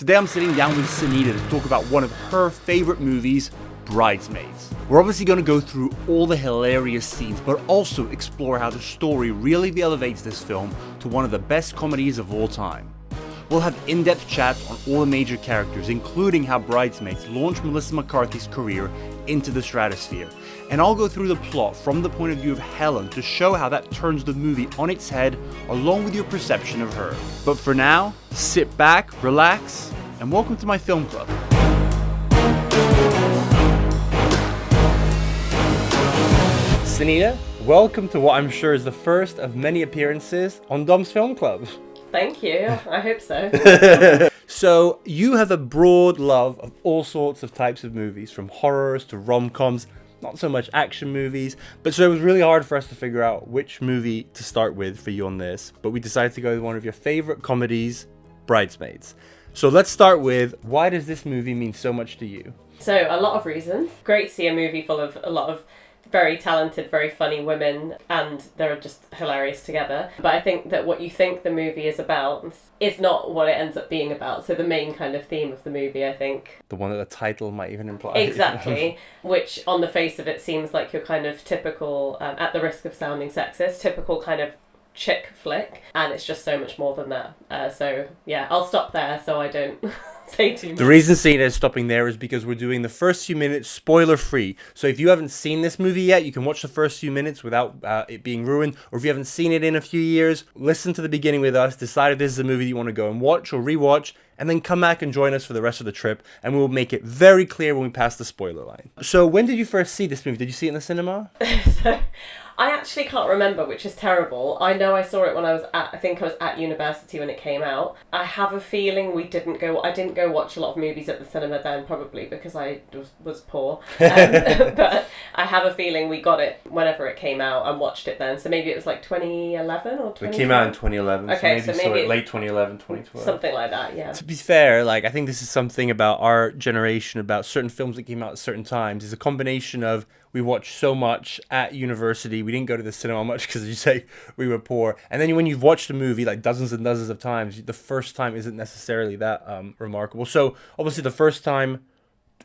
Today I'm sitting down with Sonita to talk about one of her favorite movies, Bridesmaids. We're obviously going to go through all the hilarious scenes, but also explore how the story really elevates this film to one of the best comedies of all time. We'll have in-depth chats on all the major characters, including how Bridesmaids launched Melissa McCarthy's career into the stratosphere. And I'll go through the plot from the point of view of Helen to show how that turns the movie on its head, along with your perception of her. But for now, sit back, relax, and welcome to my film club. Sonita, welcome to what I'm sure is the first of many appearances on Dom's Film Club. Thank you. I hope so. So, you have a broad love of all sorts of types of movies, from horrors to rom-coms, not so much action movies. But so it was really hard for us to figure out which movie to start with for you on this. But we decided to go with one of your favorite comedies, Bridesmaids. So let's start with, why does this movie mean so much to you? So, a lot of reasons. Great to see a movie full of a lot of very talented, very funny women, and they're just hilarious together. But I think that what you think the movie is about is not what it ends up being about. So the main kind of theme of the movie, I think. The one that the title might even imply. Exactly. Which, on the face of it, seems like your kind of typical, at the risk of sounding sexist, typical kind of chick flick. And it's just so much more than that. So, yeah, I'll stop there so I don't say too much. The reason Cena is stopping there is because we're doing the first few minutes spoiler-free. So if you haven't seen this movie yet, you can watch the first few minutes without it being ruined. Or if you haven't seen it in a few years, listen to the beginning with us, decide if this is a movie you want to go and watch or rewatch, and then come back and join us for the rest of the trip, and we'll make it very clear when we pass the spoiler line. So when did you first see this movie? Did you see it in the cinema? So, I actually can't remember, which is terrible. I know I saw it when I think I was at university when it came out. I have a feeling I didn't go watch a lot of movies at the cinema then, probably because I was poor. But I have a feeling we got it whenever it came out and watched it then. So maybe it was like 2011 or 2012. It came out in 2011, okay, so maybe late 2011, 2012. Something like that, yeah. To be fair, I think this is something about our generation, about certain films that came out at certain times. It's a combination of we watched so much at university, we didn't go to the cinema much because, as you say, we were poor. And then when you've watched a movie like dozens and dozens of times, the first time isn't necessarily that remarkable. So obviously the first time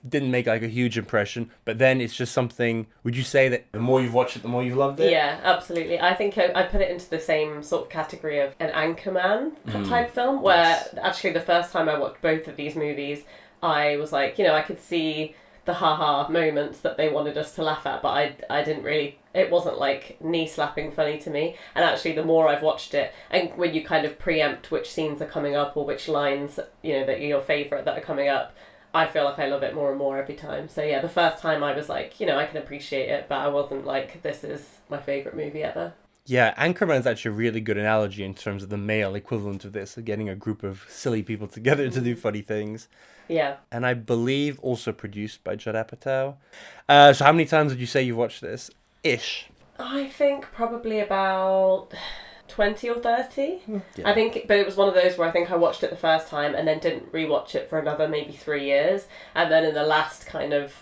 didn't make a huge impression, but then it's just something. Would you say that the more you've watched it, the more you've loved it? Yeah, absolutely. I think I put it into the same sort of category of an Anchorman type film, where actually the first time I watched both of these movies, I was like, I could see the haha moments that they wanted us to laugh at, but I didn't really, it wasn't like knee slapping funny to me. And actually the more I've watched it, and when you kind of preempt which scenes are coming up or which lines, that are your favourite that are coming up, I feel like I love it more and more every time. So yeah, the first time I was like, I can appreciate it, but I wasn't like, this is my favourite movie ever. Yeah, Anchorman is actually a really good analogy in terms of the male equivalent of this, of getting a group of silly people together to do funny things. Yeah. And I believe also produced by Judd Apatow. So how many times would you say you've watched this? Ish. I think probably about 20 or 30. Yeah. I think, but it was one of those where I think I watched it the first time and then didn't rewatch it for another maybe 3 years. And then in the last kind of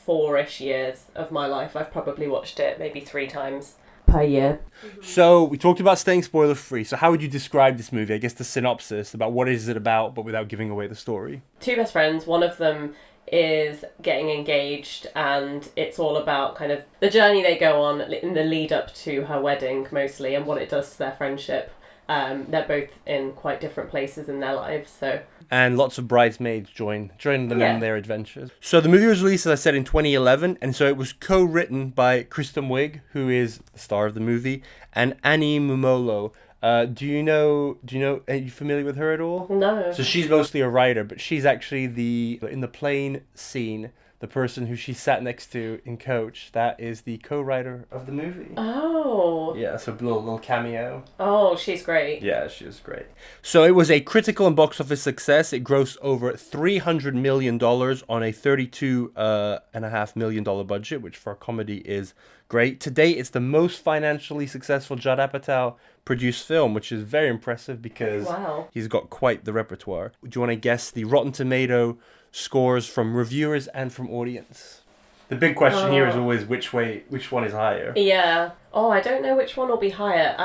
4-ish years of my life, I've probably watched it maybe 3 times per year. So we talked about staying spoiler free. So how would you describe this movie? I guess the synopsis about what is it about, but without giving away the story. 2 best friends. One of them is getting engaged, and it's all about kind of the journey they go on in the lead up to her wedding mostly, and what it does to their friendship. They're both in quite different places in their lives, so. And lots of bridesmaids join them in their adventures. So the movie was released, as I said, in 2011, and so it was co-written by Kristen Wiig, who is the star of the movie, and Annie Mumolo. Are you familiar with her at all? No. So she's mostly a writer, but she's actually in the plane scene, the person who she sat next to in Coach, that is the co-writer of the movie. Oh. Yeah, so a little cameo. Oh, she's great. Yeah, she was great. So it was a critical and box office success. It grossed over $300 million on a $32.5 million budget, which for a comedy is great. To date, it's the most financially successful Judd Apatow produced film, which is very impressive because he's got quite the repertoire. Do you want to guess the Rotten Tomato scores from reviewers and from audience? The big question here is always which one is higher. Yeah. Oh, I don't know which one will be higher.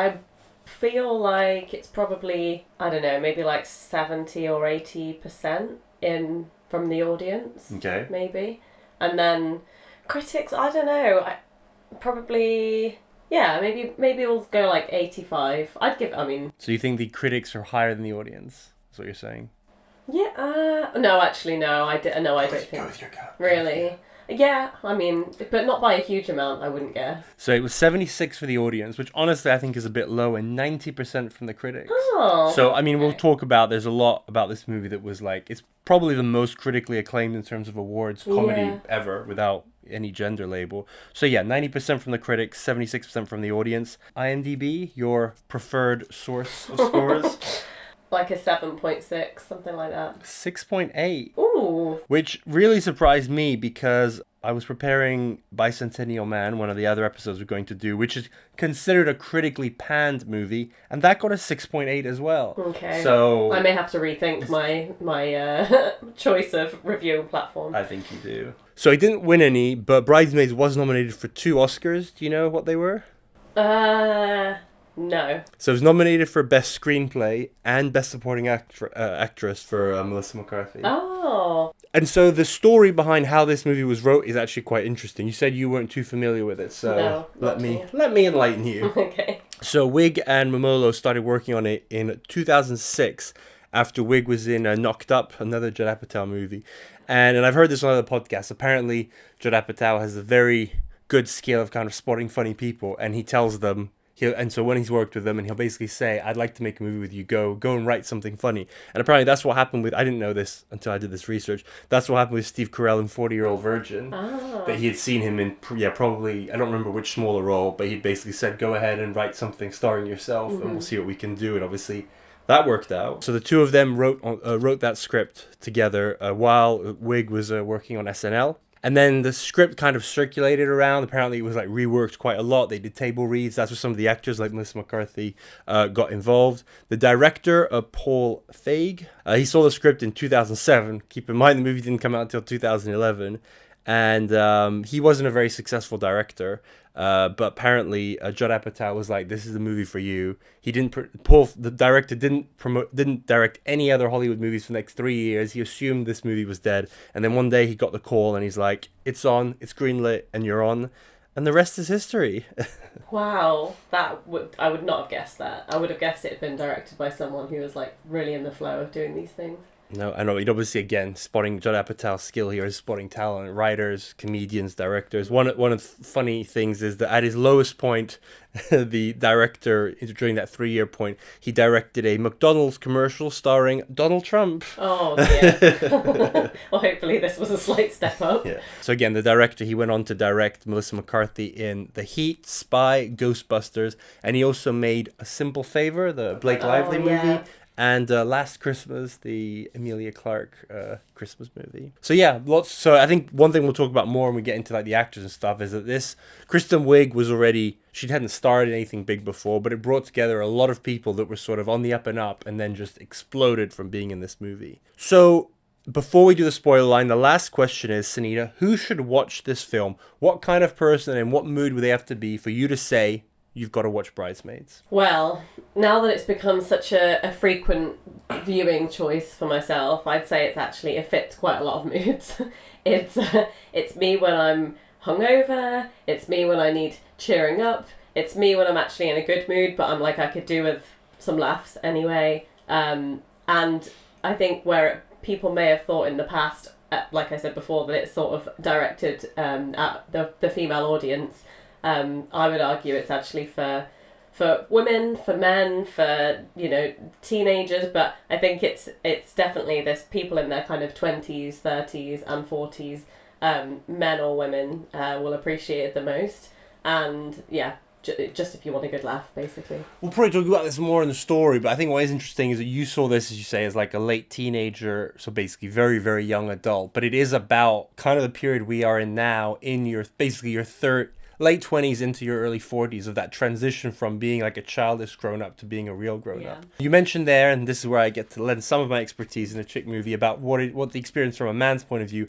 feel like it's probably, I don't know, maybe like 70 or 80% in from the audience. Okay. Maybe. And then critics, I don't know. Probably, yeah, maybe we'll go like 85. So you think the critics are higher than the audience? That's what you're saying? Yeah, no, actually, no, I don't think. Go with your gut. Really? Yeah, I mean, but not by a huge amount, I wouldn't guess. So it was 76 for the audience, which honestly I think is a bit low, and 90% from the critics. Oh. So, I mean, we'll talk about, there's a lot about this movie that was like, it's probably the most critically acclaimed in terms of awards comedy ever, without any gender label. So yeah, 90% from the critics, 76% from the audience. IMDb, your preferred source of scores? Like a 7.6, something like that. 6.8. Ooh. Which really surprised me because I was preparing Bicentennial Man, one of the other episodes we're going to do, which is considered a critically panned movie, and that got a 6.8 as well. Okay. So I may have to rethink my choice of reviewing platform. I think you do. So it didn't win any, but Bridesmaids was nominated for 2 Oscars. Do you know what they were? No. So it was nominated for Best Screenplay and Best Supporting Actress for Melissa McCarthy. Oh. And so the story behind how this movie was wrote is actually quite interesting. You said you weren't too familiar with it, so no, let me enlighten you. Okay. So Wig and Momolo started working on it in 2006 after Wig was in Knocked Up, another Judd Apatow movie. And I've heard this on other podcasts. Apparently, Judd Apatow has a very good skill of kind of spotting funny people, and he tells them, and so when he's worked with them, and he'll basically say, I'd like to make a movie with you, go and write something funny. And apparently that's what happened with, I didn't know this until I did this research, that's what happened with Steve Carell in 40-Year-Old Virgin. Oh. That he had seen him in, probably, I don't remember which smaller role, but he'd basically said, go ahead and write something starring yourself, and we'll see what we can do. And obviously that worked out. So the two of them wrote that script together while Wig was working on SNL. And then the script kind of circulated around. Apparently it was like reworked quite a lot. They did table reads. That's where some of the actors like Melissa McCarthy got involved. The director, Paul Feig, he saw the script in 2007. Keep in mind the movie didn't come out until 2011. And he wasn't a very successful director. But apparently Judd Apatow was like, this is the movie for you. He didn't, the director didn't direct any other Hollywood movies for the next 3 years. He assumed this movie was dead. And then one day he got the call and he's like, it's on, it's greenlit, and you're on. And the rest is history. Wow, I would not have guessed that. I would have guessed it had been directed by someone who was like really in the flow of doing these things. No, I know. You'd obviously, again, spotting Judd Apatow's skill here is spotting talent, writers, comedians, directors. One of the funny things is that at his lowest point, the director, during that 3-year point, he directed a McDonald's commercial starring Donald Trump. Oh, dear. Well, hopefully this was a slight step up. Yeah. So again, the director, he went on to direct Melissa McCarthy in The Heat, Spy, Ghostbusters, and he also made A Simple Favor, the Blake Lively movie. And Last Christmas, the Emilia Clarke Christmas movie. So yeah, So I think one thing we'll talk about more when we get into like the actors and stuff is that this Kristen Wiig was already, she hadn't starred anything big before, but it brought together a lot of people that were sort of on the up and up, and then just exploded from being in this movie. So before we do the spoiler line, the last question is, Sonita, who should watch this film? What kind of person and what mood would they have to be for you to say, you've got to watch Bridesmaids? Well, now that it's become such a frequent viewing choice for myself, I'd say it fits quite a lot of moods. It's me when I'm hungover, it's me when I need cheering up, it's me when I'm actually in a good mood, but I'm like, I could do with some laughs anyway. And I think where people may have thought in the past, like I said before, that it's sort of directed at the female audience, I would argue it's actually for women, for men, for teenagers, but I think it's definitely this people in their kind of 20s, 30s and 40s, men or women will appreciate it the most, and yeah, just if you want a good laugh, basically. We'll probably talk about this more in the story, but I think what is interesting is that you saw this, as you say, as like a late teenager, so basically very, very young adult, but it is about kind of the period we are in now, in your late 20s into your early 40s, of that transition from being like a childish grown-up to being a real grown-up. You mentioned there, and this is where I get to lend some of my expertise in a chick movie, about what the experience from a man's point of view.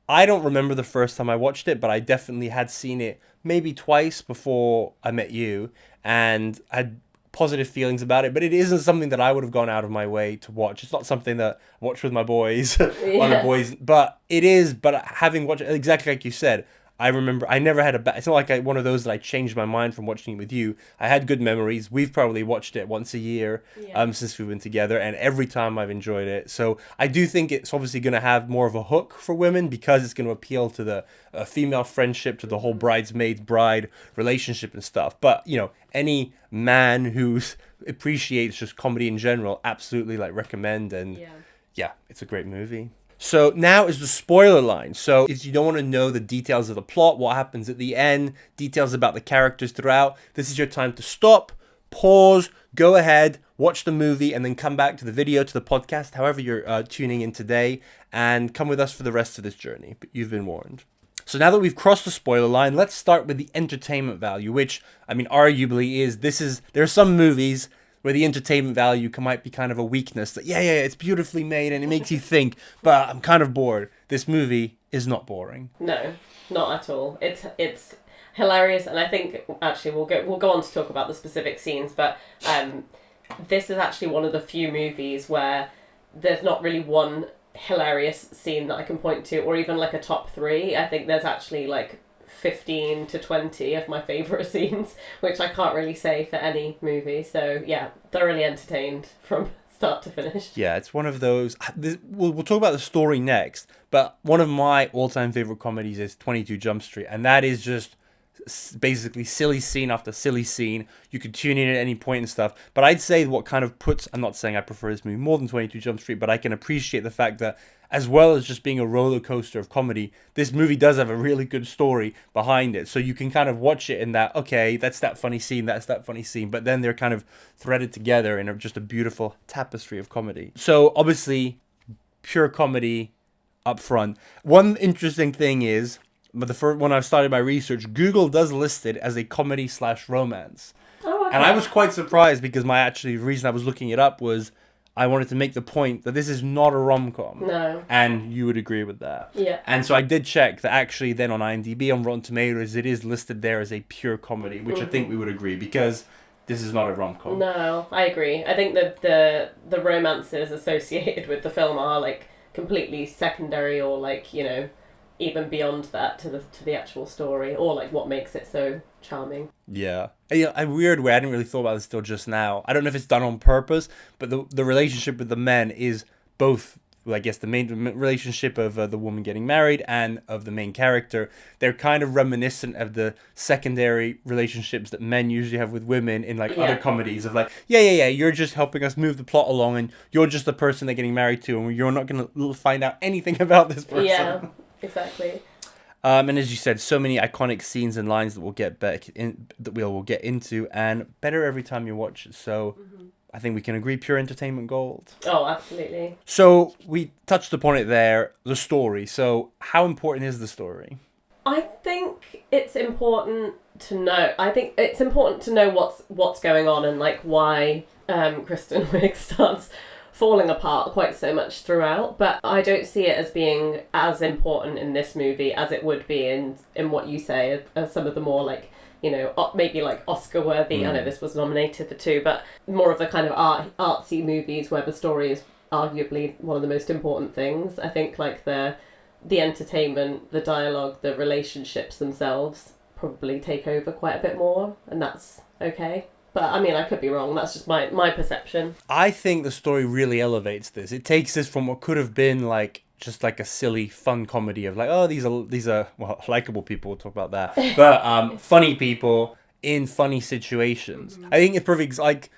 I don't remember the first time I watched it, but I definitely had seen it maybe twice before I met you, and I'd positive feelings about it, but it isn't something that I would have gone out of my way to watch. It's not something that I watch with my boys on the boys, but it is. But having watched it, exactly like you said, I remember I never had it's not like one of those that I changed my mind from watching it with you. I had good memories. We've probably watched it once a year since we've been together, and every time I've enjoyed it. So I do think it's obviously going to have more of a hook for women because it's going to appeal to the female friendship, to the whole bridesmaid bride relationship and stuff. But any man who appreciates just comedy in general, absolutely recommend. And yeah, it's a great movie. So now is the spoiler line. So if you don't want to know the details of the plot, what happens at the end, details about the characters throughout, this is your time to stop, pause, go ahead, watch the movie, and then come back to the video, to the podcast, however you're tuning in today, and come with us for the rest of this journey. But you've been warned. So now that we've crossed the spoiler line, let's start with the entertainment value, which, arguably there are some movies where the entertainment value might be kind of a weakness. That, it's beautifully made and it makes you think, but I'm kind of bored. This movie is not boring. No, not at all. It's hilarious, and I think actually we'll go on to talk about the specific scenes, but this is actually one of the few movies where there's not really one hilarious scene that I can point to, or even a top 3. I think there's actually 15 to 20 of my favourite scenes, which I can't really say for any movie. So yeah, thoroughly entertained from start to finish. Yeah, it's one of those. We'll talk about the story next, but one of my all-time favourite comedies is 22 Jump Street, and that is just basically silly scene after silly scene. You could tune in at any point and stuff, but I'd say what kind of I'm not saying I prefer this movie more than 22 Jump Street, but I can appreciate the fact that as well as just being a roller coaster of comedy, this movie does have a really good story behind it. So you can kind of watch it in that, okay, that's that funny scene, but then they're kind of threaded together in just a beautiful tapestry of comedy. So obviously, pure comedy up front. One interesting thing is, when I started my research, Google does list it as a comedy/romance. Oh, okay. And I was quite surprised because the reason I was looking it up was I wanted to make the point that this is not a rom-com. No. And you would agree with that. Yeah. And so I did check that actually then on IMDb, on Rotten Tomatoes, it is listed there as a pure comedy, which I think we would agree because this is not a rom-com. No, I agree. I think that the romances associated with the film are completely secondary, or even beyond that to the actual story, or what makes it so charming. Yeah. A weird way, I didn't really thought about this till just now. I don't know if it's done on purpose, but the relationship with the men is both, I guess, the main relationship of the woman getting married and of the main character. They're kind of reminiscent of the secondary relationships that men usually have with women in other comedies of you're just helping us move the plot along and you're just the person they're getting married to and you're not going to find out anything about this person. Yeah, exactly. And as you said, so many iconic scenes and lines that we'll get into, and better every time you watch it. So I think we can agree, pure entertainment gold. Oh, absolutely. So we touched upon it there, the story. So how important is the story? I think it's important to know. I think it's important to know what's going on and why Kristen Wiig starts falling apart quite so much throughout, but I don't see it as being as important in this movie as it would be in what you say as some of the more maybe Oscar worthy. I know this was nominated for 2, but more of the kind of artsy movies where the story is arguably one of the most important things. I think the entertainment, the dialogue, the relationships themselves probably take over quite a bit more, and that's okay. But, I could be wrong. That's just my perception. I think the story really elevates this. It takes this from what could have been, just a silly, fun comedy of, these are likable people, we'll talk about that. But funny people in funny situations. I think it's perfect,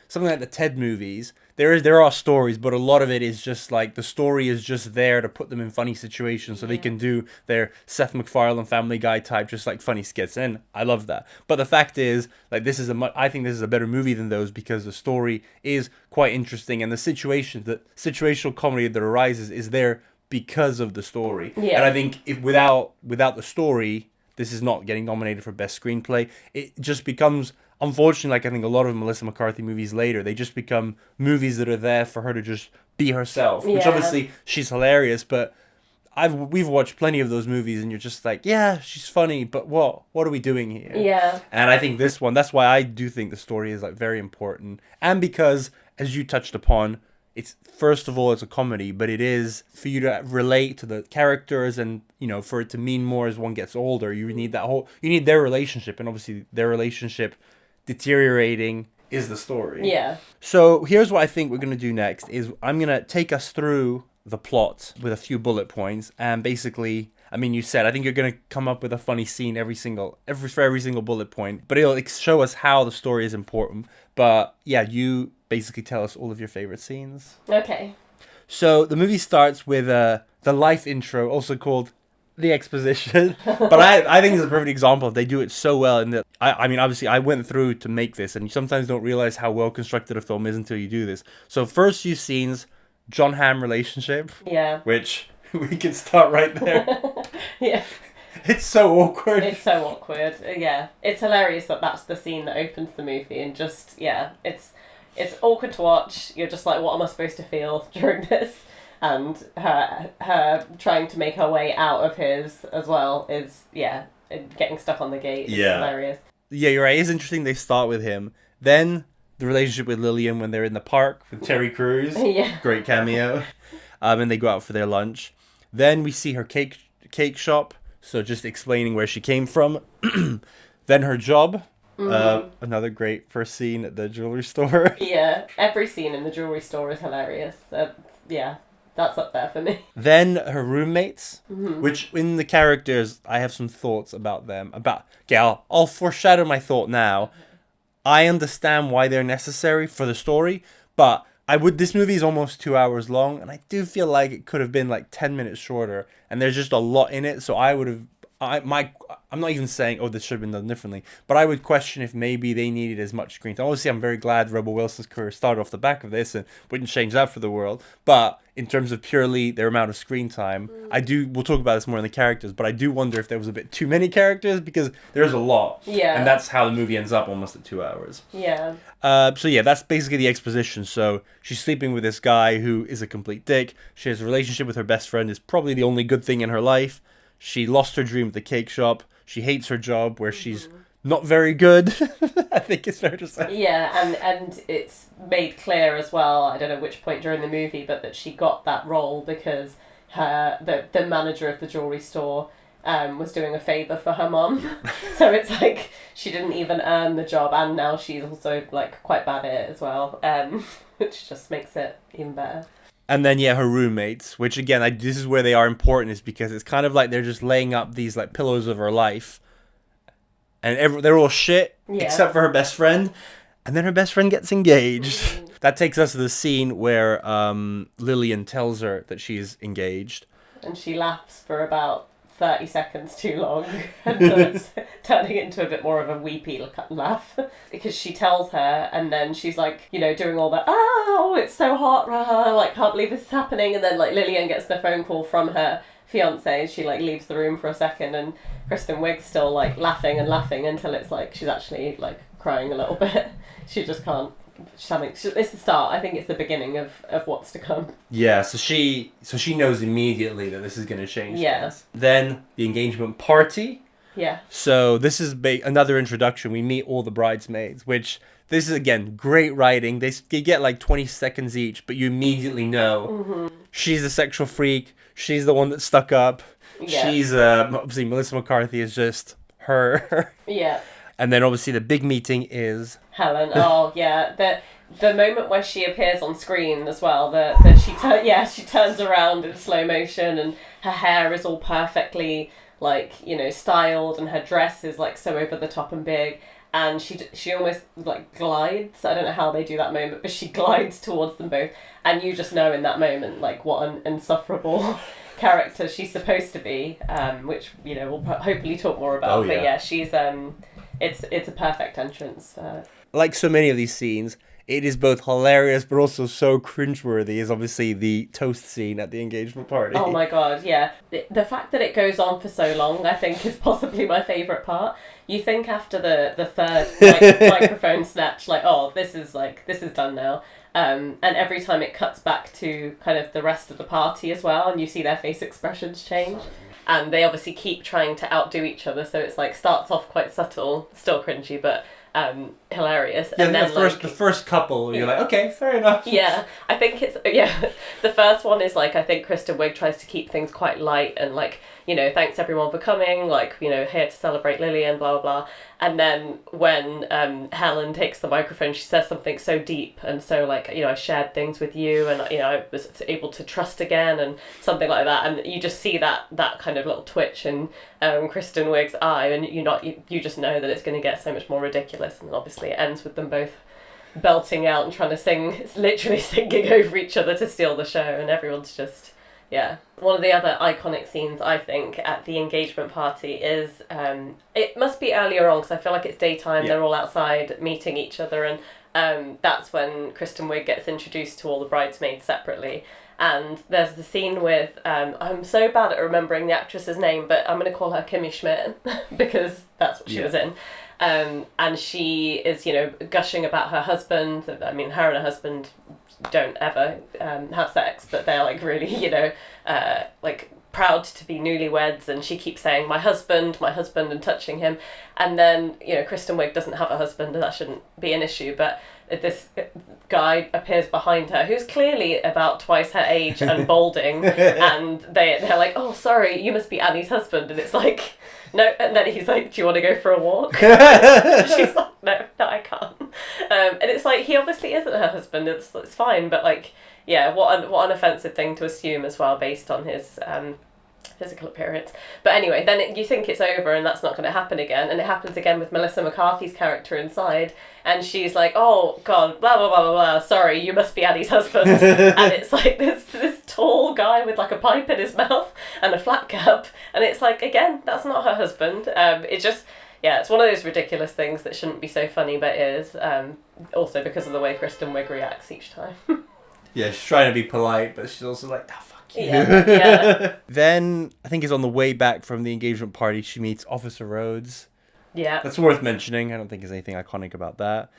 something like the Ted movies. There are stories, but a lot of it is just the story is just there to put them in funny situations so they can do their Seth MacFarlane Family Guy type, just funny skits, and I love that. But the fact is, I think this is a better movie than those because the story is quite interesting, and the situational comedy that arises is there because of the story. Yeah. And I think if without the story, this is not getting nominated for Best Screenplay. It just becomes, unfortunately, I think a lot of Melissa McCarthy movies later, they just become movies that are there for her to just be herself. Which obviously she's hilarious, but we've watched plenty of those movies, and you're just like, yeah, she's funny, but what are we doing here? Yeah. And I think this one, that's why I do think the story is like very important, and because as you touched upon, it's first of all it's a comedy, but it is for you to relate to the characters, and for it to mean more as one gets older. You need their relationship, and obviously their relationship deteriorating is the story. Yeah. So here's what I think we're gonna do next: is I'm gonna take us through the plot with a few bullet points, and basically, I mean, you said I think you're gonna come up with a funny scene for every single bullet point, but it'll show us how the story is important. But yeah, you basically tell us all of your favorite scenes. Okay. So the movie starts with the life intro, also called the exposition. But I think it's a perfect example. They do it so well. And I mean, obviously, I went through to make this, and you sometimes don't realize how well constructed a film is until you do this. So first few scenes, John Hamm relationship. Yeah. Which we can start right there. Yeah. It's so awkward. It's so awkward. Yeah. It's hilarious that that's the scene that opens the movie, and just, yeah, it's awkward to watch. You're just like, what am I supposed to feel during this? And her trying to make her way out of his as well is, yeah, getting stuck on the gate. It's hilarious. Yeah, you're right. It's interesting they start with him. Then the relationship with Lillian when they're in the park with Terry Crews. Yeah. Great cameo. And they go out for their lunch. Then we see her cake shop. So just explaining where she came from. Then her job. Another great first scene at the jewelry store. Yeah, every scene in the jewelry store is hilarious. Yeah, that's up there for me. Then her roommates, which in the characters, I have some thoughts about them. I'll foreshadow my thought now. I understand why they're necessary for the story, but this movie is almost 2 hours long, and I do feel like it could have been like 10 minutes shorter, and there's just a lot in it, so I'm not even saying, this should have been done differently, but I would question if maybe they needed as much screen time. Obviously, I'm very glad Rebel Wilson's career started off the back of this and wouldn't change that for the world. But in terms of purely their amount of screen time, we'll talk about this more in the characters, but I do wonder if there was a bit too many characters, because there's a lot. Yeah. And that's how the movie ends up almost at 2 hours. Yeah. So yeah, that's basically the exposition. So she's sleeping with this guy who is a complete dick. She has a relationship with her best friend, is probably the only good thing in her life. She lost her dream at the cake shop. She hates her job where she's not very good. I think it's fair to say. Yeah, and it's made clear as well, I don't know which point during the movie, but that she got that role because the manager of the jewelry store was doing a favour for her mum. So it's like she didn't even earn the job, and now she's also like quite bad at it as well, which just makes it even better. And then, her roommates, which again, this is where they are important, is because it's kind of like they're just laying up these like pillows of her life. And they're all shit, except for her best friend. And then her best friend gets engaged. That takes us to the scene where Lillian tells her that she's engaged. And she laughs for about 30 seconds too long until it's turning into a bit more of a weepy laugh, because she tells her, and then she's like, doing all that, it's so hot, like, can't believe this is happening, and then like Lillian gets the phone call from her fiance, she like leaves the room for a second, and Kristen Wiig's still like laughing until it's like she's actually like crying a little bit. She just can't. It's the start. I think it's the beginning of what's to come. Yeah, so she knows immediately that this is going to change things. Then the engagement party. Yeah. So this is another introduction. We meet all the bridesmaids, which this is, again, great writing. They get like 20 seconds each, but you immediately know she's a sexual freak. She's the one that's stuck up. Yeah. She's, obviously, Melissa McCarthy is just her. Yeah. And then obviously the big meeting is Helen. Oh yeah, the moment where she appears on screen as well. She turns around in slow motion, and her hair is all perfectly like styled, and her dress is like so over the top and big, and she almost like glides. I don't know how they do that moment, but she glides towards them both, and you just know in that moment like what an insufferable character she's supposed to be, which we'll hopefully talk more about. Oh, yeah. But yeah, she's it's a perfect entrance. Like so many of these scenes, it is both hilarious but also so cringeworthy, is obviously the toast scene at the engagement party. Oh my god, yeah. The fact that it goes on for so long, I think, is possibly my favourite part. You think after the third microphone snatch, like, this is done now. And every time it cuts back to kind of the rest of the party as well, and you see their face expressions change. And they obviously keep trying to outdo each other, so it's like starts off quite subtle, still cringy, but hilarious. Yeah, And then the first couple, you're like, okay, fair enough. Yeah, I think it's the first one is like, I think Kristen Wiig tries to keep things quite light and like, you know, thanks everyone for coming, like, you know, here to celebrate Lillian, blah blah blah. And then when Helen takes the microphone, she says something so deep and so like, you know, I shared things with you and, you know, I was able to trust again and something like that, and you just see that kind of little twitch in Kristen Wiig's eye, and you just know that it's going to get so much more ridiculous. And obviously it ends with them both belting out and trying to sing. It's literally singing over each other to steal the show, and everyone's just, yeah. One of the other iconic scenes, I think, at the engagement party is, it must be earlier on, because I feel like it's daytime, they're all outside meeting each other, and that's when Kristen Wiig gets introduced to all the bridesmaids separately. And there's the scene with, I'm so bad at remembering the actress's name, but I'm going to call her Kimmy Schmidt, because that's what she was in. And she is, you know, gushing about her husband. I mean, her and her husband don't ever have sex, but they're like really, you know, like proud to be newlyweds, and she keeps saying my husband, and touching him. And then, you know, Kristen Wiig doesn't have a husband, and that shouldn't be an issue, but this guy appears behind her who's clearly about twice her age and balding, and they're like, oh sorry, you must be Annie's husband, and it's like, no. And then he's like, do you want to go for a walk? She's like, no, I can't. And it's like, he obviously isn't her husband, it's fine, but like, yeah, what an offensive thing to assume as well, based on his physical appearance. But anyway, then you think it's over and that's not going to happen again, and it happens again with Melissa McCarthy's character inside, and she's like, oh god, blah blah blah blah blah, sorry, you must be Annie's husband. And it's like this tall guy with like a pipe in his mouth and a flat cap, and it's like, again, that's not her husband. It's just, yeah, it's one of those ridiculous things that shouldn't be so funny, but is, also because of the way Kristen Wiig reacts each time. Yeah, she's trying to be polite, but she's also like, fuck you. Yeah. Then, I think it's on the way back from the engagement party, she meets Officer Rhodes. Yeah. That's worth mentioning. I don't think there's anything iconic about that.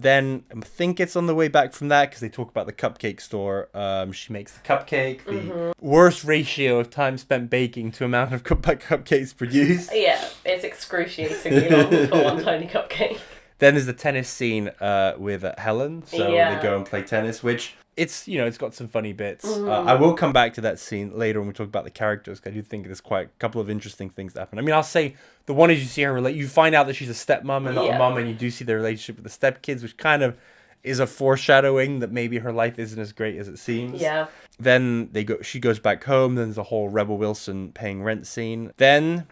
Then, I think it's on the way back from that, because they talk about the cupcake store. She makes the cupcake, the worst ratio of time spent baking to amount of cupcakes produced. Yeah, it's excruciatingly long for one tiny cupcake. Then there's the tennis scene with Helen. So they go and play tennis, which it's, you know, it's got some funny bits. I will come back to that scene later when we talk about the characters, because I do think there's quite a couple of interesting things that happen. I mean, I'll say the one is you see her you find out that she's a stepmom and not a mom, and you do see the relationship with the stepkids, which kind of is a foreshadowing that maybe her life isn't as great as it seems. Yeah. Then she goes back home. Then there's a whole Rebel Wilson paying rent scene. Then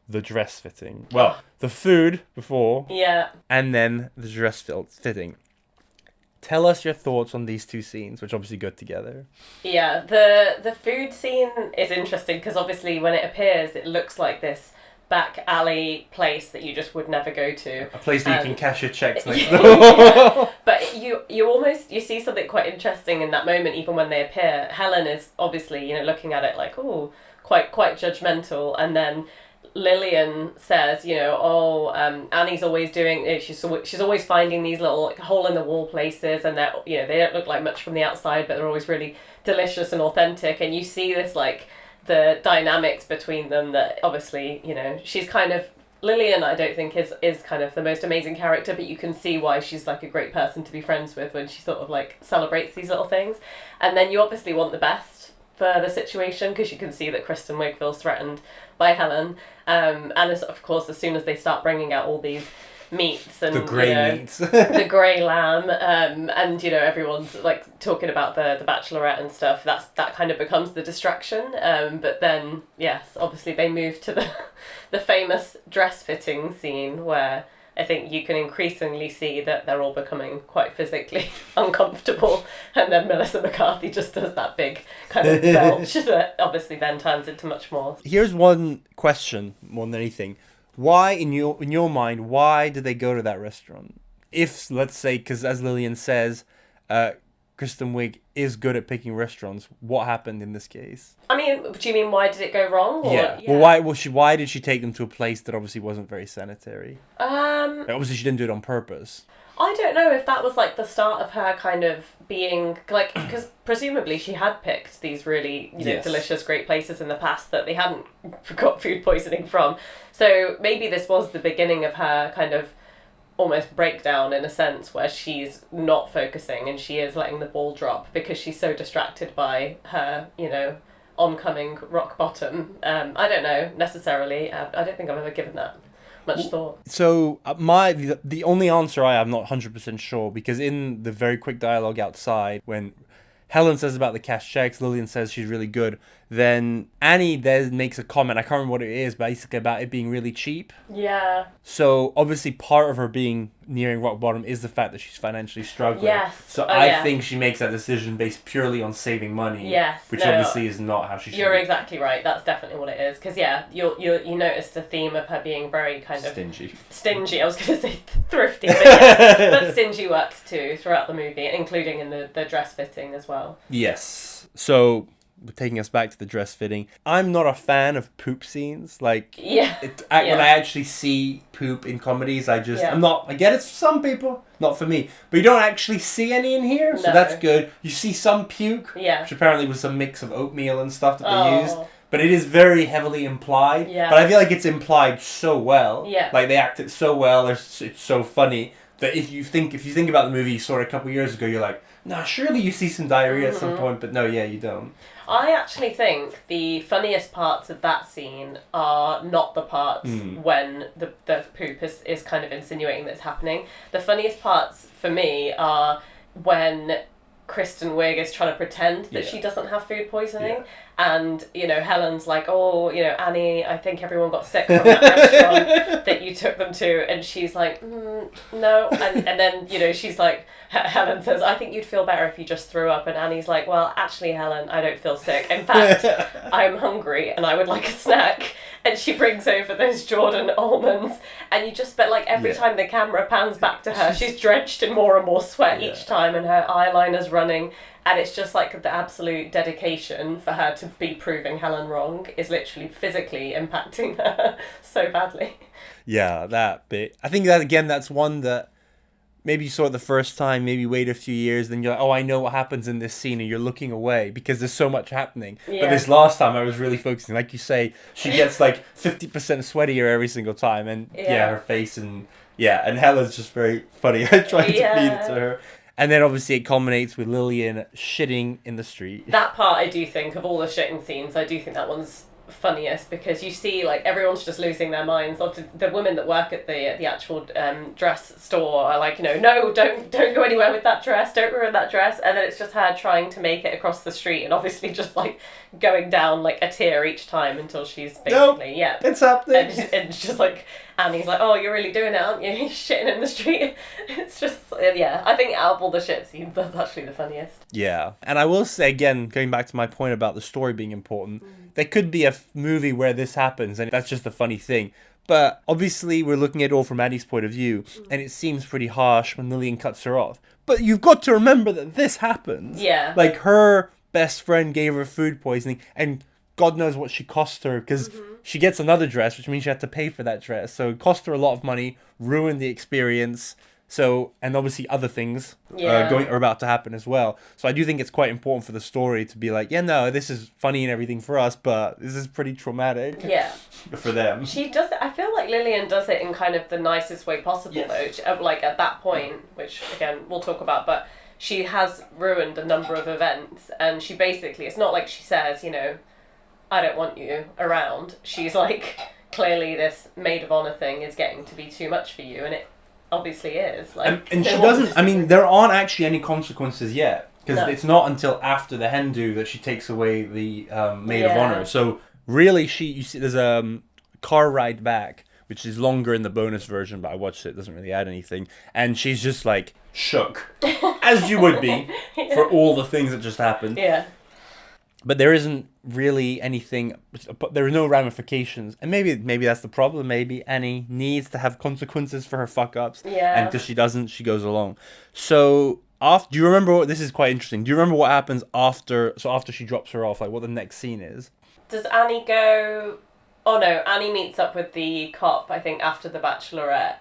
the dress fitting. Well, the food before. Yeah. And then the dress fitting. Tell us your thoughts on these two scenes, which obviously go together. Yeah, the food scene is interesting because obviously when it appears, it looks like this back alley place that you just would never go to. A place that you can cash your checks next door. Yeah. But you see something quite interesting in that moment, even when they appear. Helen is obviously, you know, looking at it like, oh, quite judgmental, and then Lillian says, you know, Annie's always doing, she's always finding these little like, hole in the wall places, and that, you know, they don't look like much from the outside, but they're always really delicious and authentic. And you see this like the dynamics between them, that obviously, you know, she's kind of, Lillian I don't think is kind of the most amazing character, but you can see why she's like a great person to be friends with when she sort of like celebrates these little things. And then you obviously want the best for the situation, because you can see that Kristen Wiig feels threatened by Helen, and of course as soon as they start bringing out all these meats and the grey meats, the grey lamb, and you know, everyone's like talking about the Bachelorette and stuff, that kind of becomes the distraction. But then yes, obviously they move to the famous dress fitting scene, where I think you can increasingly see that they're all becoming quite physically uncomfortable, and then Melissa McCarthy just does that big kind of belch that obviously then turns into much more. Here's one question more than anything. Why, in your mind, why did they go to that restaurant? If, let's say, because as Lillian says, Kristen Wiig is good at picking restaurants, what happened in this case? I mean, do you mean why did it go wrong? Or, yeah. Well, why did she take them to a place that obviously wasn't very sanitary? Obviously she didn't do it on purpose. I don't know if that was like the start of her kind of being like, because presumably she had picked these really delicious, great places in the past that they hadn't got food poisoning from. So maybe this was the beginning of her kind of almost breakdown in a sense, where she's not focusing and she is letting the ball drop because she's so distracted by her, oncoming rock bottom. I don't know necessarily. I don't think I've ever given that much thought. So the only answer I'm not 100% sure, because in the very quick dialogue outside, when Helen says about the cash checks, Lillian says she's really good, then Annie then makes a comment, I can't remember what it is, basically about it being really cheap. Yeah. So obviously part of her being nearing rock bottom is the fact that she's financially struggling. Yes. So I think she makes that decision based purely on saving money. Yes. Which obviously is not how she should. You're exactly right. That's definitely what it is. Because you notice the theme of her being very kind of stingy. I was going to say thrifty, but stingy works too throughout the movie, including in the dress fitting as well. Yes. So taking us back to the dress fitting, I'm not a fan of poop scenes. Like, when I actually see poop in comedies, I'm not. I get it's for some people, not for me. But you don't actually see any in here, so that's good. You see some puke, which apparently was some mix of oatmeal and stuff that they used. But it is very heavily implied. Yeah. But I feel like it's implied so well. Yeah. Like they act it so well. It's so funny that if you think about the movie you saw it a couple of years ago, you're like, nah, surely you see some diarrhea at some point. But no, you don't. I actually think the funniest parts of that scene are not the parts when the poop is kind of insinuating that it's happening. The funniest parts for me are when Kristen Wiig is trying to pretend that she doesn't have food poisoning. Yeah. And, Helen's like, Annie, I think everyone got sick from that restaurant that you took them to. And she's like, no. And then, she's like, Helen says, I think you'd feel better if you just threw up. And Annie's like, well, actually, Helen, I don't feel sick. In fact, I'm hungry and I would like a snack. And she brings over those Jordan almonds. And you just bet, like, every time the camera pans back to her, she's drenched in more and more sweat each time. And her eyeliner's running. And it's just like the absolute dedication for her to be proving Helen wrong is literally physically impacting her so badly. Yeah, that bit. I think that, again, that's one that maybe you saw it the first time, maybe wait a few years, then you're like, oh, I know what happens in this scene, and you're looking away because there's so much happening. Yeah. But this last time I was really focusing. Like you say, she gets like 50% sweatier every single time, and her face and Helen's just very funny. I tried to feed it to her. And then obviously it culminates with Lillian shitting in the street. That part, I do think, of all the shitting scenes, I do think that one's funniest because you see like everyone's just losing their minds. The women that work at the actual dress store are like, no, don't go anywhere with that dress, don't ruin that dress. And then it's just her trying to make it across the street and obviously just like going down like a tear each time until she's basically it's happening. And it's just like Annie's like, oh, you're really doing it, aren't you? You're shitting in the street. It's just, I think out of all the shit scenes, that's actually the funniest. Yeah. And I will say, again, going back to my point about the story being important, there could be a movie where this happens, and that's just a funny thing. But obviously, we're looking at it all from Annie's point of view, and it seems pretty harsh when Lillian cuts her off. But you've got to remember that this happens. Yeah. Like, her best friend gave her food poisoning, and God knows what she cost her, because she gets another dress, which means she had to pay for that dress. So it cost her a lot of money, ruined the experience. So, and obviously other things are about to happen as well. So I do think it's quite important for the story to be like, this is funny and everything for us, but this is pretty traumatic for them. She does it, I feel like Lillian does it in kind of the nicest way possible, though. Like at that point, which again, we'll talk about, but she has ruined a number of events, and she basically, it's not like she says, I don't want you around. She's like, clearly this maid of honor thing is getting to be too much for you, and it obviously is. Like, and she doesn't, there aren't actually any consequences yet, because it's not until after the hen do that she takes away the maid of honor. So really, you see there's a car ride back, which is longer in the bonus version, but I watched it, it doesn't really add anything, and she's just like shook, as you would be, for all the things that just happened. Yeah. But there isn't really anything, there are no ramifications. And maybe that's the problem. Maybe Annie needs to have consequences for her fuck-ups. Yeah. And because she doesn't, she goes along. So Do you remember what, this is quite interesting. Do you remember what happens after she drops her off, like what the next scene is? Does Annie go... Oh no, Annie meets up with the cop, I think, after the Bachelorette.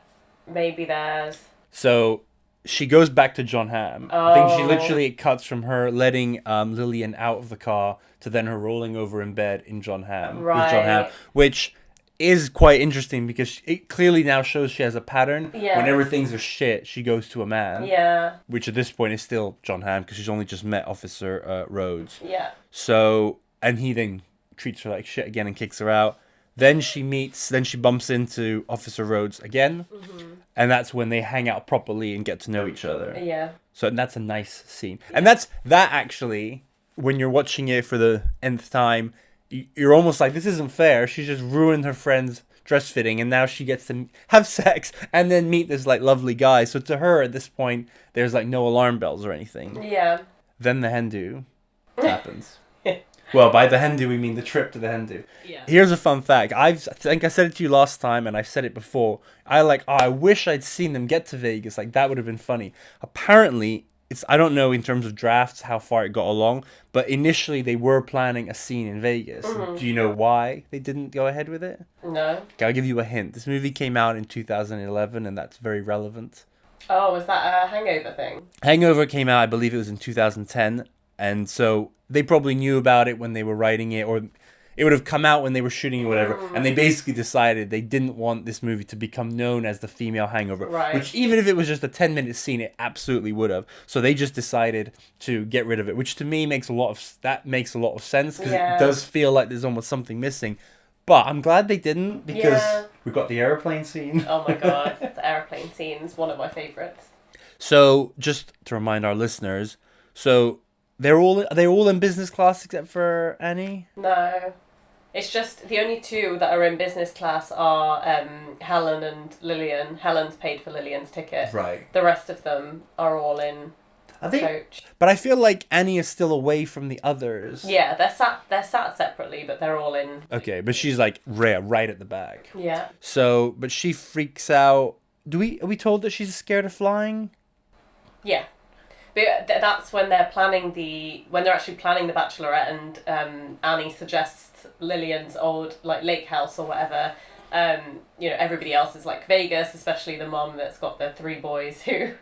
Maybe there's... So she goes back to John Hamm. Oh. I think it cuts from her letting Lillian out of the car to then her rolling over in bed in John Hamm. Right. With John Hamm, which is quite interesting because it clearly now shows she has a pattern. Yeah. Whenever things are shit, she goes to a man. Yeah. Which at this point is still John Hamm because she's only just met Officer Rhodes. Yeah. So, and he then treats her like shit again and kicks her out. Then she bumps into Officer Rhodes again. Mm-hmm. And that's when they hang out properly and get to know each other. Yeah. So that's a nice scene. Yeah. And that actually, when you're watching it for the nth time, you're almost like, this isn't fair. She just ruined her friend's dress fitting and now she gets to have sex and then meet this like lovely guy. So to her at this point, there's like no alarm bells or anything. Yeah. Then the hen do happens. Well, by the hen do we mean the trip to the hen do. Yeah. Here's a fun fact. I think I said it to you last time and I've said it before. I wish I'd seen them get to Vegas. Like that would have been funny. Apparently, I don't know in terms of drafts how far it got along, but initially they were planning a scene in Vegas. Mm-hmm. Do you know why they didn't go ahead with it? No. Okay, I'll give you a hint. This movie came out in 2011 and that's very relevant. Oh, was that a Hangover thing? Hangover came out, I believe it was in 2010, and so they probably knew about it when they were writing it, or it would have come out when they were shooting or whatever, and they basically decided they didn't want this movie to become known as the female Hangover, right. Which even if it was just a 10-minute scene, it absolutely would have. So they just decided to get rid of it, which to me makes a lot of sense, because it does feel like there's almost something missing. But I'm glad they didn't, because we got the airplane scene. Oh my god, the airplane scene is one of my favourites. So, just to remind our listeners, are they all in business class except for Annie? No. It's just the only two that are in business class are Helen and Lillian. Helen's paid for Lillian's ticket. Right. The rest of them are all in coach. But I feel like Annie is still away from the others. Yeah, they're sat separately, but they're all in. Okay, but she's like right at the back. Yeah. So, but she freaks out. Are we told that she's scared of flying? Yeah. But that's when they're actually planning the Bachelorette, and Annie suggests Lillian's old like lake house or whatever. Everybody else is like Vegas, especially the mom that's got the 3 boys who,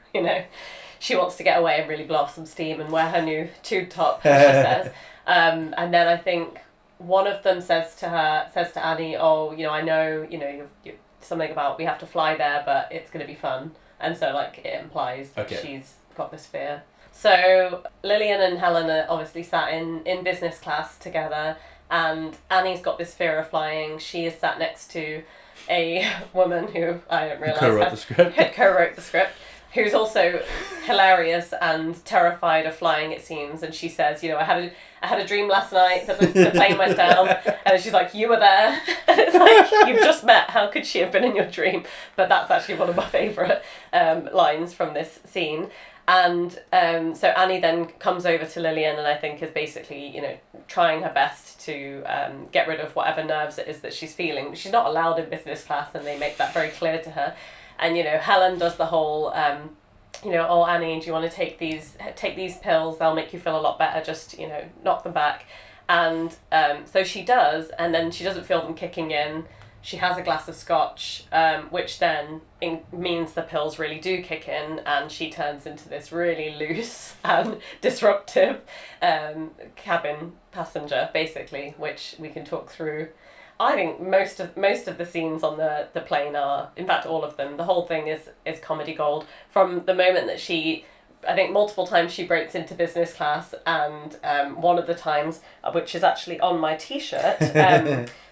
she wants to get away and really blow off some steam and wear her new tube top, as she says. And then I think one of them says to Annie, "Oh, I know, you're something about we have to fly there, but it's going to be fun." And so like it implies that she's got this fear. So Lillian and Helen are obviously sat in business class together, and Annie's got this fear of flying. She is sat next to a woman who I don't realise co-wrote the script, who's also hilarious and terrified of flying, it seems. And she says, I had a dream last night that the plane went down, and she's like, "You were there." And it's like, you've just met. How could she have been in your dream? But that's actually one of my favourite lines from this scene. And so Annie then comes over to Lillian and I think is basically, trying her best to get rid of whatever nerves it is that she's feeling. She's not allowed in business class, and they make that very clear to her. And, Helen does the whole, "Oh, Annie, do you want to take these pills? They'll make you feel a lot better. Just, knock them back." And so she does, and then she doesn't feel them kicking in. She has a glass of scotch, which then means the pills really do kick in, and she turns into this really loose and disruptive cabin passenger, basically, which we can talk through. I think most of the scenes on the plane are, in fact, all of them. The whole thing is comedy gold. From the moment that I think multiple times she breaks into business class, and one of the times, which is actually on my T-shirt,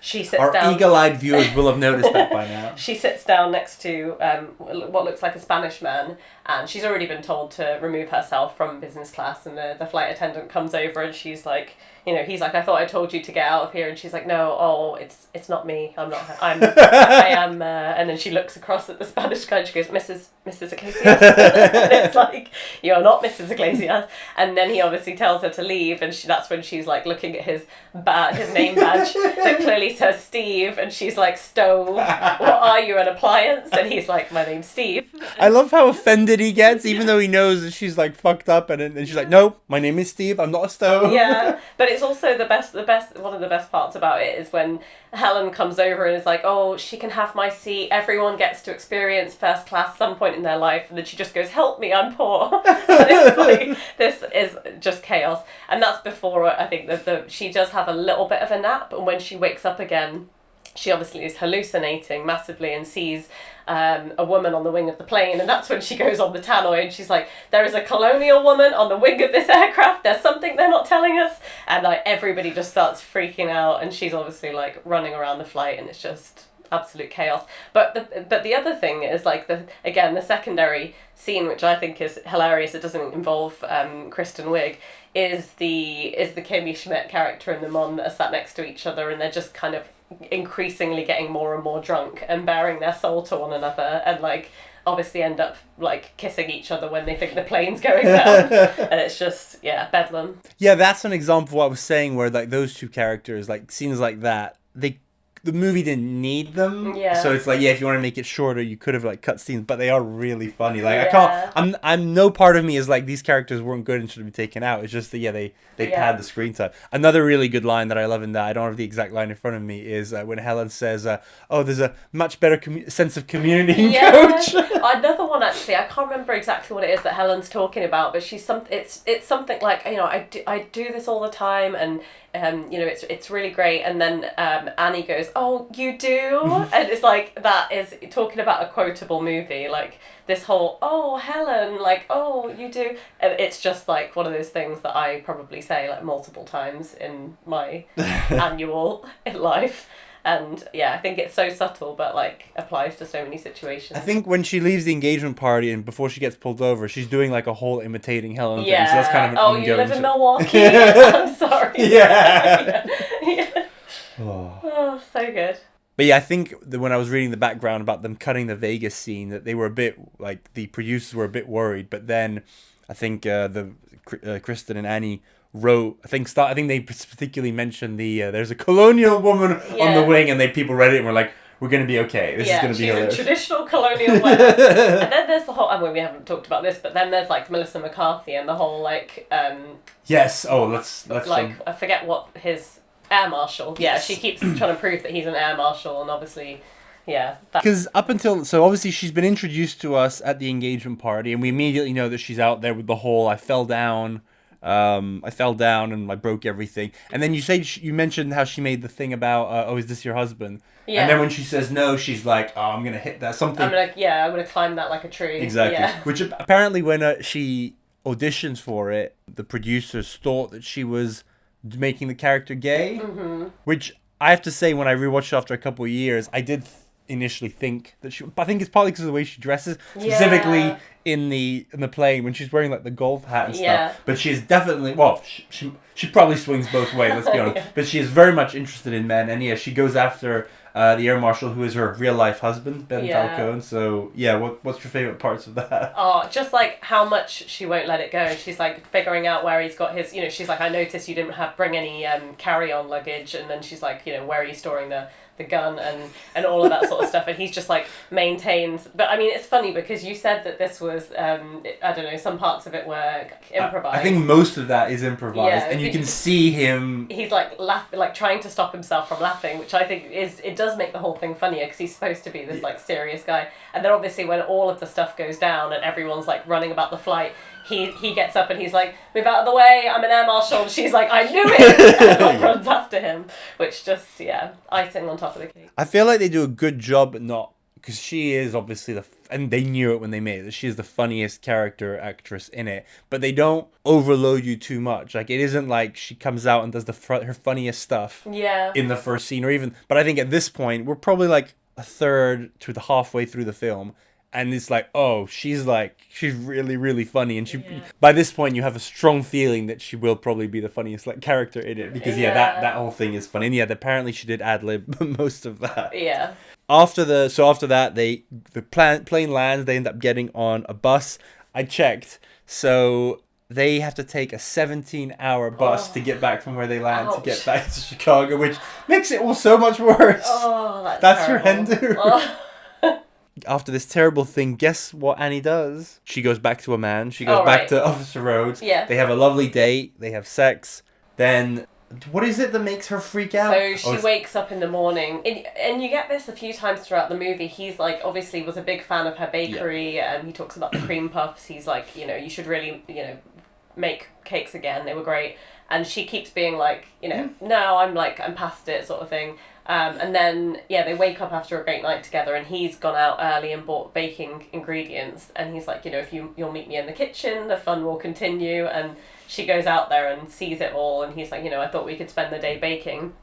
she sits down... Our eagle-eyed viewers will have noticed that by now. She sits down next to what looks like a Spanish man, and she's already been told to remove herself from business class, and the flight attendant comes over and she's like, he's like, I thought I told you to get out of here, and she's like, no, it's not me, I'm not her. I am, and then she looks across at the Spanish guy and she goes, Mrs. Iglesias. And it's like, you're not Mrs. Iglesias. And then he obviously tells her to leave, and that's when she's like looking at his name badge that clearly says Steve, and she's like, stove, what are you, an appliance? And he's like, my name's Steve. I love how offended he gets, even though he knows that she's like fucked up, and she's like, no, my name is Steve, I'm not a stove. Yeah, but it's also the best, one of the best parts about it is when Helen comes over and is like, oh, she can have my seat, everyone gets to experience first class some point in their life, and then she just goes, help me, I'm poor. And it's like, this is just chaos. And that's before, I think, that she does have a little bit of a nap, and when she wakes up again, she obviously is hallucinating massively and sees a woman on the wing of the plane, and that's when she goes on the tannoy and she's like, there is a colonial woman on the wing of this aircraft, there's something they're not telling us, and like everybody just starts freaking out, and she's obviously like running around the flight, and it's just absolute chaos. But the other thing is like the secondary scene, which I think is hilarious, it doesn't involve Kristen Wiig, is the Kimmy Schmidt character and the mom that are sat next to each other, and they're just kind of increasingly getting more and more drunk and bearing their soul to one another, and like obviously end up like kissing each other when they think the plane's going down. And it's just bedlam. Yeah, that's an example of what I was saying, where like those two characters, like scenes like that, the movie didn't need them. Yeah. So it's like, if you want to make it shorter, you could have like cut scenes, but they are really funny. Like I'm no part of me is like these characters weren't good and should be taken out. It's just that they pad the screen time. Another really good line that I love in that, I don't have the exact line in front of me, is when Helen says, "Oh, there's a much better sense of community in Coach." Another one actually, I can't remember exactly what it is that Helen's talking about, but she's it's something like, I do this all the time, and it's really great. And then Annie goes, oh, you do? And it's like, that is talking about a quotable movie, like this whole, oh, Helen, like, oh, you do. And it's just like one of those things that I probably say like multiple times in my annual life. And I think it's so subtle, but like applies to so many situations. I think when she leaves the engagement party and before she gets pulled over, she's doing like a whole imitating Helen thing. So that's kind of an ongoing. You live in Milwaukee? I'm sorry. Yeah. Oh, so good. But I think that when I was reading the background about them cutting the Vegas scene, that they were a bit like, the producers were a bit worried. But then I think Kristen and Annie wrote, I think they particularly mentioned there's a colonial woman on the wing, and people read it and were like, we're going to be okay. This is going to be hilarious. She's a traditional colonial wear. And then there's the whole, we haven't talked about this, but then there's like Melissa McCarthy and the whole like yes. Oh, let's like I forget what his air marshal. Yes. She keeps trying to prove that he's an air marshal, and obviously because obviously she's been introduced to us at the engagement party, and we immediately know that she's out there with the whole I fell down and I broke everything. And then you mentioned how she made the thing about is this your husband? Yeah. And then when she says no, she's like, oh, I'm gonna hit that something. I'm gonna climb that like a tree. Exactly. Yeah. Which apparently when she auditions for it, the producers thought that she was making the character gay. Mm-hmm. Which I have to say, when I rewatched it after a couple of years, I did initially think that I think it's probably because of the way she dresses, specifically in the plane when she's wearing like the golf hat and stuff. But she's definitely, she probably swings both ways, let's be honest. But she is very much interested in men, and she goes after the air marshal, who is her real life husband, Ben Falcone. So what's your favorite parts of that? Oh, just like how much she won't let it go. She's like figuring out where he's got his, she's like, I noticed you didn't bring any carry-on luggage, and then she's like, where are you storing the gun and all of that sort of stuff, and he's just like maintains. But I mean, it's funny because you said that this was I don't know, some parts of it were improvised. I think most of that is improvised, and you can see him. He's like like trying to stop himself from laughing, which I think it does make the whole thing funnier because he's supposed to be this like serious guy, and then obviously when all of the stuff goes down and everyone's like running about the flight, he gets up and he's like, move out of the way, I'm an air marshal. And she's like, I knew it, and like runs after him, which just icing on top of the cake. I feel like they do a good job, because she is obviously and they knew it when they made it, that she is the funniest character actress in it, but they don't overload you too much. Like, it isn't like she comes out and does her funniest stuff in the first scene, or even, but I think at this point we're probably like a third to the halfway through the film, And it's like, oh, she's really, really funny. And by this point, you have a strong feeling that she will probably be the funniest like character in it. Because, that whole thing is funny. And apparently she did ad-lib most of that. Yeah. After that, the plane lands. They end up getting on a bus. I checked. So they have to take a 17-hour bus to get back from where they land to get back to Chicago, which makes it all so much worse. Oh, that's horrendous. After this terrible thing, guess what Annie does? She goes back to a man. She goes back to Officer Rhodes. Yeah. They have a lovely date. They have sex. Then, what is it that makes her freak out? So she wakes up in the morning. And you get this a few times throughout the movie. He's like, obviously was a big fan of her bakery. And he talks about the cream puffs. He's like, you should really, make cakes again. They were great. And she keeps being like, no, I'm past it sort of thing. And then, they wake up after a great night together and he's gone out early and bought baking ingredients. And he's like, if you'll meet me in the kitchen, the fun will continue. And she goes out there and sees it all. And he's like, I thought we could spend the day baking.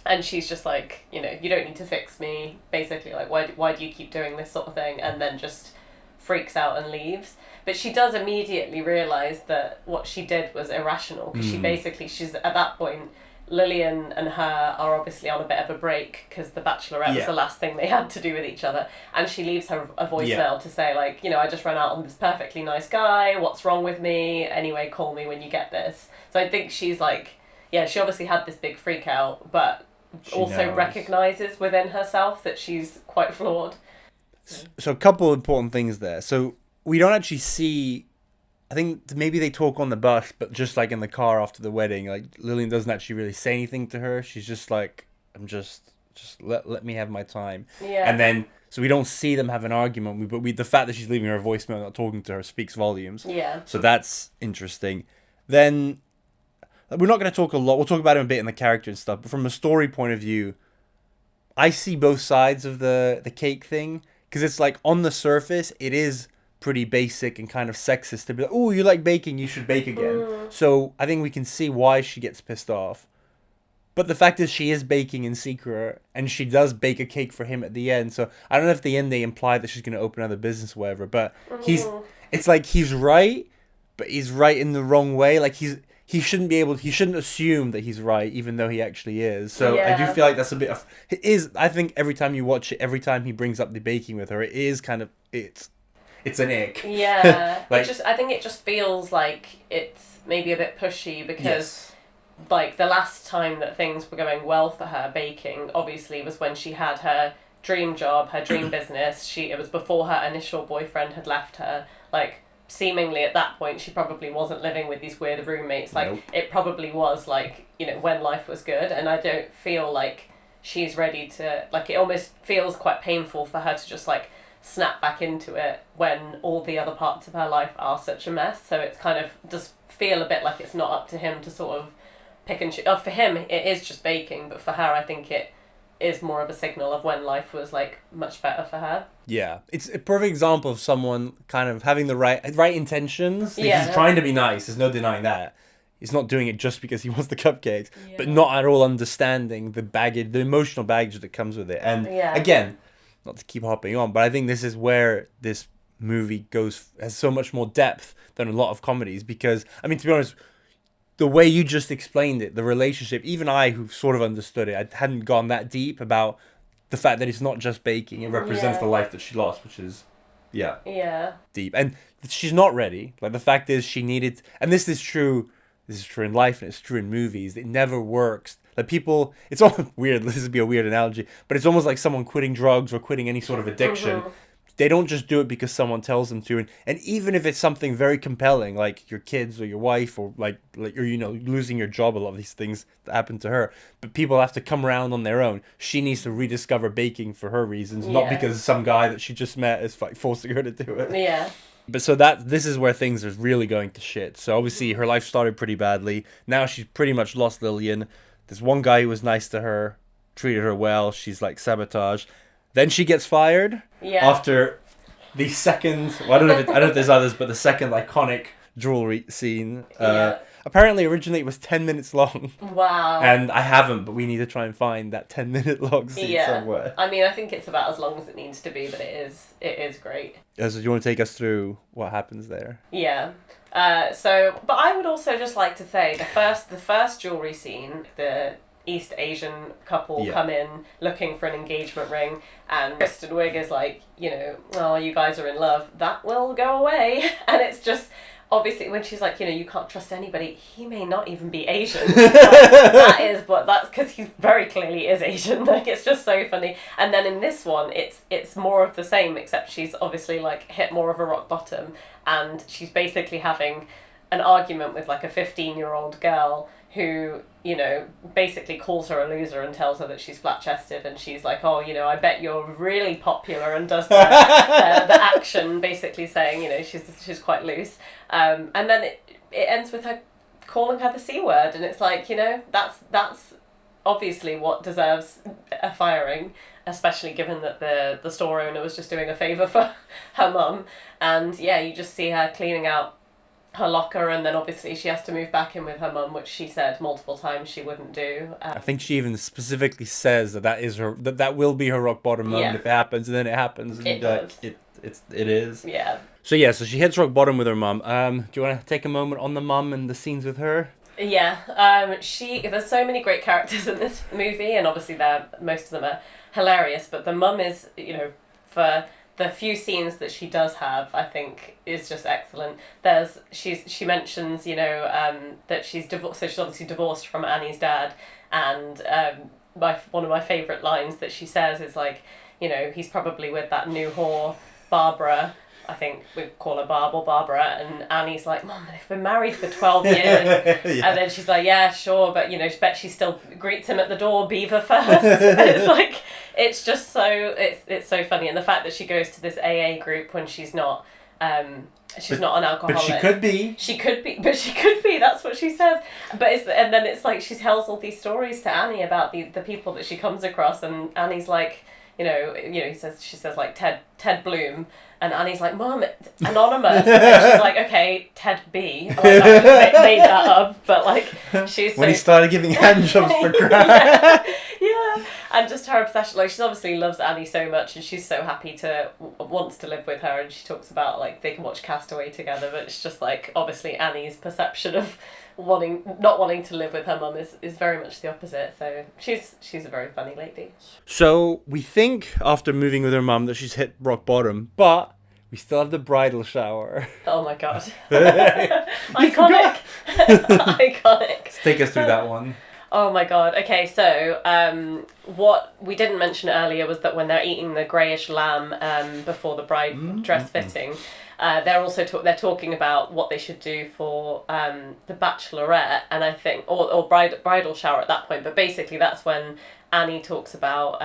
And she's just like, you don't need to fix me. Basically, like, why do you keep doing this sort of thing? And then just freaks out and leaves. But she does immediately realise that what she did was irrational. Because she's at that point... Lillian and her are obviously on a bit of a break because The Bachelorette was the last thing they had to do with each other, and she leaves her a voicemail to say like, I just ran out on this perfectly nice guy, what's wrong with me, anyway call me when you get this. So I think she's like, she obviously had this big freak out, but she also recognises within herself that she's quite flawed. So a couple important things there. So we don't actually see, I think maybe they talk on the bus, but just like in the car after the wedding, like Lillian doesn't actually really say anything to her. She's just like, I'm just let me have my time. Yeah. And then, so we don't see them have an argument, but the fact that she's leaving her a voicemail, not talking to her, speaks volumes. Yeah. So that's interesting. Then, we're not going to talk a lot. We'll talk about him a bit in the character and stuff, but from a story point of view, I see both sides of the cake thing, because it's like on the surface, it is pretty basic and kind of sexist to be like, oh, you like baking, you should bake again. So I think we can see why she gets pissed off. But the fact is she is baking in secret, and she does bake a cake for him at the end. So I don't know if at the end they imply that she's going to open another business or whatever, but it's like he's right, but he's right in the wrong way. Like he shouldn't assume that he's right, even though he actually is. So I do feel like that's a bit of, it is, I think every time you watch it, every time he brings up the baking with her, it is kind of, it's an ick. Yeah. I think it just feels like it's maybe a bit pushy because like the last time that things were going well for her baking obviously was when she had her dream job, her dream business. It was before her initial boyfriend had left her. Like seemingly at that point she probably wasn't living with these weird roommates. Like it probably was like, when life was good, and I don't feel like she's ready to, like, it almost feels quite painful for her to just like snap back into it when all the other parts of her life are such a mess. So it's kind of does feel a bit like it's not up to him to sort of pick and choose. For him it is just baking, but for her I think it is more of a signal of when life was like much better for her. Yeah, it's a perfect example of someone kind of having the right intentions. He's trying to be nice, there's no denying that. He's not doing it just because he wants the cupcakes, but not at all understanding the emotional baggage that comes with it. And again, not to keep hopping on, but I think this is where this movie has so much more depth than a lot of comedies, because, I mean, to be honest, the way you just explained it, the relationship, even I, who sort of understood it, I hadn't gone that deep about the fact that it's not just baking, it represents the life that she lost, which is, deep. And she's not ready. Like, the fact is she needed, and this is true in life and it's true in movies, it never works. Like people, it's all weird, this would be a weird analogy, but it's almost like someone quitting drugs or quitting any sort of addiction. They don't just do it because someone tells them to. And even if it's something very compelling, like your kids or your wife or like or losing your job, a lot of these things that happen to her, but people have to come around on their own. She needs to rediscover baking for her reasons, not because some guy that she just met is like forcing her to do it. Yeah. But so this is where things are really going to shit. So obviously her life started pretty badly. Now she's pretty much lost Lillian. There's one guy who was nice to her, treated her well. She's like sabotaged. Then she gets fired after the second. Well, I don't know if there's others, but the second iconic jewelry scene. Apparently, originally it was 10 minutes long. Wow. And I haven't, but we need to try and find that 10-minute long scene somewhere. I mean, I think it's about as long as it needs to be, but it is great. So do you want to take us through what happens there? Yeah. But I would also just like to say the first jewelry scene, the East Asian couple come in looking for an engagement ring, and Kristen Wiig is like, oh, you guys are in love, that will go away. And it's just, obviously, when she's like, you can't trust anybody, he may not even be Asian. That's because he very clearly is Asian. Like, it's just so funny. And then in this one, it's more of the same, except she's obviously like hit more of a rock bottom, and she's basically having an argument with like a 15-year-old girl who, basically calls her a loser and tells her that she's flat-chested, and she's like, oh, I bet you're really popular, and does the action, basically saying, she's quite loose. And then it ends with her calling her the C word, and it's like, that's obviously what deserves a firing, especially given that the store owner was just doing a favour for her mum. And yeah, you just see her cleaning out her locker, and then obviously she has to move back in with her mum, which she said multiple times she wouldn't do. I think she even specifically says that will be her rock bottom moment if it happens, and then it happens. And it is. Yeah. So she hits rock bottom with her mum. Do you want to take a moment on the mum and the scenes with her? Yeah. There's so many great characters in this movie, and obviously most of them are hilarious, but the mum is, for the few scenes that she does have, I think, is just excellent. She mentions, that she's divorced, so she's obviously divorced from Annie's dad, and one of my favourite lines that she says is like, he's probably with that new whore, Barbara. I think we call her Barb or Barbara, and Annie's like, Mum, they've been married for 12 years. And then she's like, yeah, sure, but, bet she still greets him at the door, Beaver first. And it's like, it's just so, it's so funny. And the fact that she goes to this AA group when she's not an alcoholic. But she could be. But she could be, that's what she says. And then it's like, she tells all these stories to Annie about the people that she comes across, and Annie's like, she says like Ted Bloom, and Annie's like, Mum, it's anonymous. And she's like, okay, Ted B. Like, I just made that up, but like, she's when he started giving handjobs for crap. Yeah, and just her obsession. Like, she obviously loves Annie so much, and she's so happy wants to live with her. And she talks about like they can watch Castaway together, but it's just like obviously Annie's perception of not wanting to live with her mum is very much the opposite. So she's a very funny lady. So we think after moving with her mum that she's hit rock bottom, but we still have the bridal shower. Oh my god. Iconic. Iconic. Let's take us through that one. Oh my god. Okay, so what we didn't mention earlier was that when they're eating the greyish lamb before the bride dress fitting, they're also talking about what they should do for the bachelorette, and I think or bridal shower at that point. But basically, that's when Annie talks about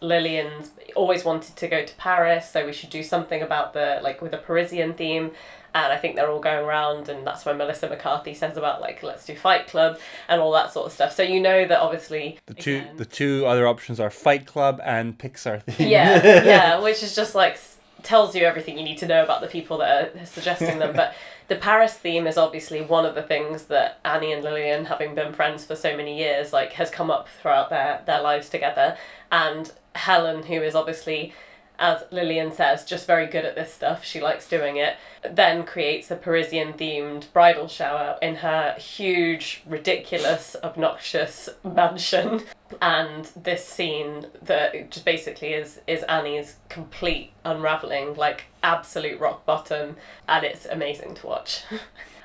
Lillian's always wanted to go to Paris, so we should do something about with a Parisian theme. And I think they're all going around, and that's when Melissa McCarthy says about like, let's do Fight Club and all that sort of stuff. So that obviously the two other options are Fight Club and Pixar theme. Yeah, which is just like tells you everything you need to know about the people that are suggesting them. But the Paris theme is obviously one of the things that Annie and Lillian, having been friends for so many years, like has come up throughout their lives together. And Helen, who is obviously, as Lillian says, just very good at this stuff, she likes doing it, then creates a Parisian-themed bridal shower in her huge, ridiculous, obnoxious mansion. And this scene that just basically is Annie's complete unravelling, like absolute rock bottom, and it's amazing to watch.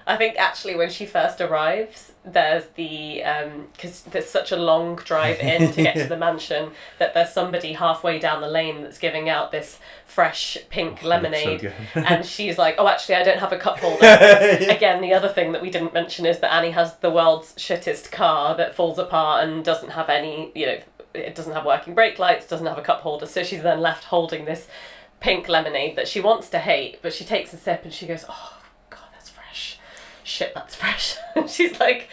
I think actually when she first arrives, there's because there's such a long drive in to get to the mansion, that there's somebody halfway down the lane that's giving out this fresh pink lemonade, so and she's like, oh, actually I don't have a cup holder. Again, the other thing that we didn't mention is that Annie has the world's shittest car that falls apart and doesn't have any, it doesn't have working brake lights, doesn't have a cup holder, so she's then left holding this pink lemonade that she wants to hate, but she takes a sip and she goes, oh, shit, that's fresh. She's like,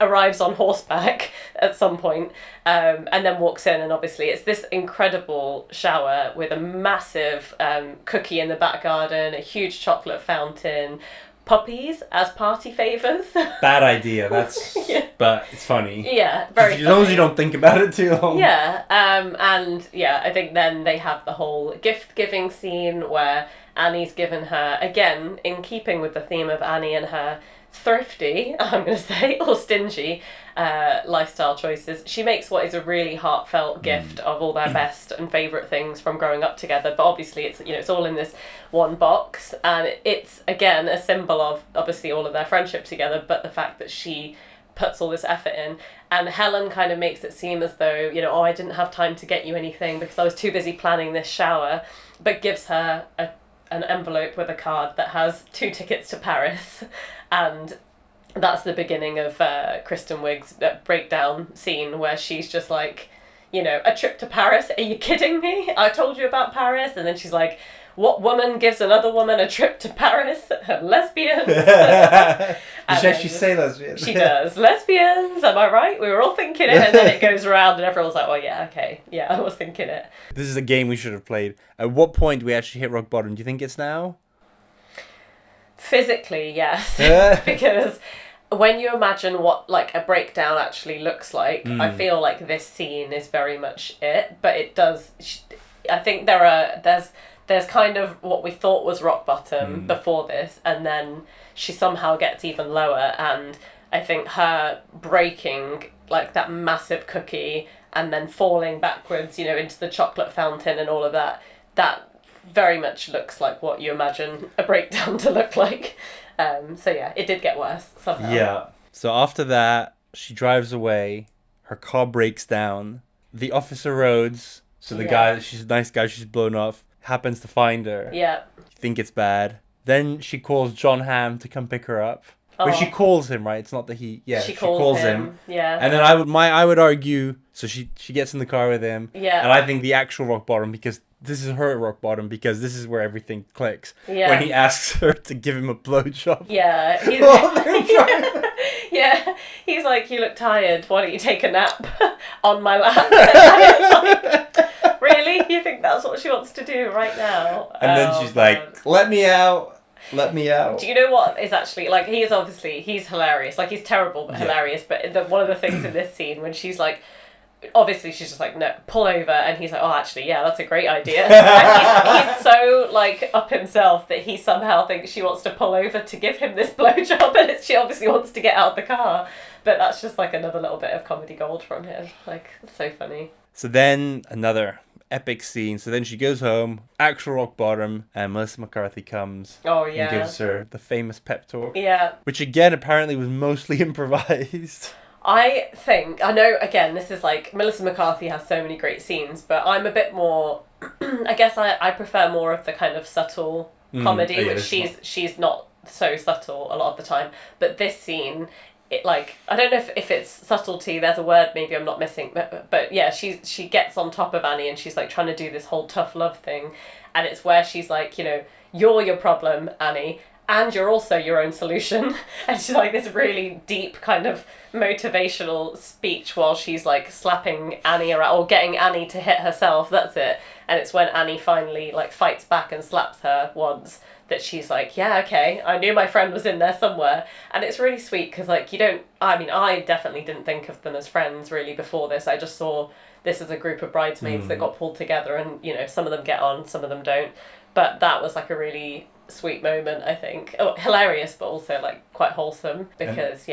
arrives on horseback at some point, and then walks in, and obviously it's this incredible shower with a massive cookie in the back garden, a huge chocolate fountain, puppies as party favors. Bad idea. That's Yeah. But it's funny. Yeah, very As long as funny. you don't think about it too long. Yeah, and yeah, I think then they have the whole gift giving scene where Annie's given her, again, in keeping with the theme of Annie and her thrifty, I'm going to say, or stingy lifestyle choices. She makes what is a really heartfelt gift of all their best and favourite things from growing up together, but obviously it's, you know, it's all in this one box, and it's, again, a symbol of, obviously, all of their friendship together, but the fact that she puts all this effort in, and Helen kind of makes it seem as though, you know, oh, I didn't have time to get you anything because I was too busy planning this shower, but gives her an envelope with a card that has 2 tickets to Paris, and that's the beginning of Kristen Wiig's breakdown scene where she's just like, you know, a trip to Paris? Are you kidding me? I told you about Paris. And then she's like, what woman gives another woman a trip to Paris? Lesbians. Did she actually say lesbians? She does. Lesbians, am I right? We were all thinking it, and then it goes around and everyone's like, well, yeah, okay. Yeah, I was thinking it. This is a game we should have played. At what point do we actually hit rock bottom? Do you think it's now? Physically, yes. Because when you imagine what like a breakdown actually looks like, I feel like this scene is very much it. But it does. I think there's kind of what we thought was rock bottom before this, and then she somehow gets even lower. And I think her breaking like that massive cookie and then falling backwards, you know, into the chocolate fountain and all of that. That very much looks like what you imagine a breakdown to look like. So yeah, it did get worse somehow. Yeah. So after that, she drives away. Her car breaks down. The officer Rhodes, so the guy, she's a nice guy, she's blown off, happens to find her. Yeah. You think it's bad. Then she calls John Hamm to come pick her up. But she calls him, right? It's not that he... Yeah, she calls him. Yeah. And then I would argue... So she gets in the car with him. Yeah. And I think the actual rock bottom, because this is her rock bottom, because this is where everything clicks. Yeah. When he asks her to give him a blowjob. Yeah. Yeah. He's like, you look tired. Why don't you take a nap on my lap? And it's like, really? You think that's what she wants to do right now? And then she's like, let me out. Let me out. Do you know what is actually, like, he's hilarious. Like, he's terrible, but hilarious. But one of the things in this scene when she's like, obviously she's just like, no, pull over. And he's like, oh, actually, yeah, that's a great idea. And he's so, like, up himself that he somehow thinks she wants to pull over to give him this blowjob. And she obviously wants to get out of the car. But that's just, like, another little bit of comedy gold from him. Like, it's so funny. So then another epic scene. So then she goes home, actual rock bottom, and Melissa McCarthy comes and gives her the famous pep talk. Yeah. Which again apparently was mostly improvised. I know, again, this is like, Melissa McCarthy has so many great scenes, but I'm a bit more, I guess I prefer more of the kind of subtle comedy, which she's not so subtle a lot of the time. But this scene, it, like, I don't know if it's subtlety, there's a word maybe I'm not missing, but yeah, she gets on top of Annie and she's like trying to do this whole tough love thing, and it's where she's like, you know, you're your problem, Annie, and you're also your own solution. And she's like this really deep kind of motivational speech while she's like slapping Annie around, or getting Annie to hit herself, that's it. And it's when Annie finally like fights back and slaps her once that she's like, yeah, okay, I knew my friend was in there somewhere. And it's really sweet because, like, I definitely didn't think of them as friends really before this. I just saw this as a group of bridesmaids that got pulled together, and, you know, some of them get on, some of them don't. But that was like a really sweet moment, I think. Oh, hilarious, but also like quite wholesome because,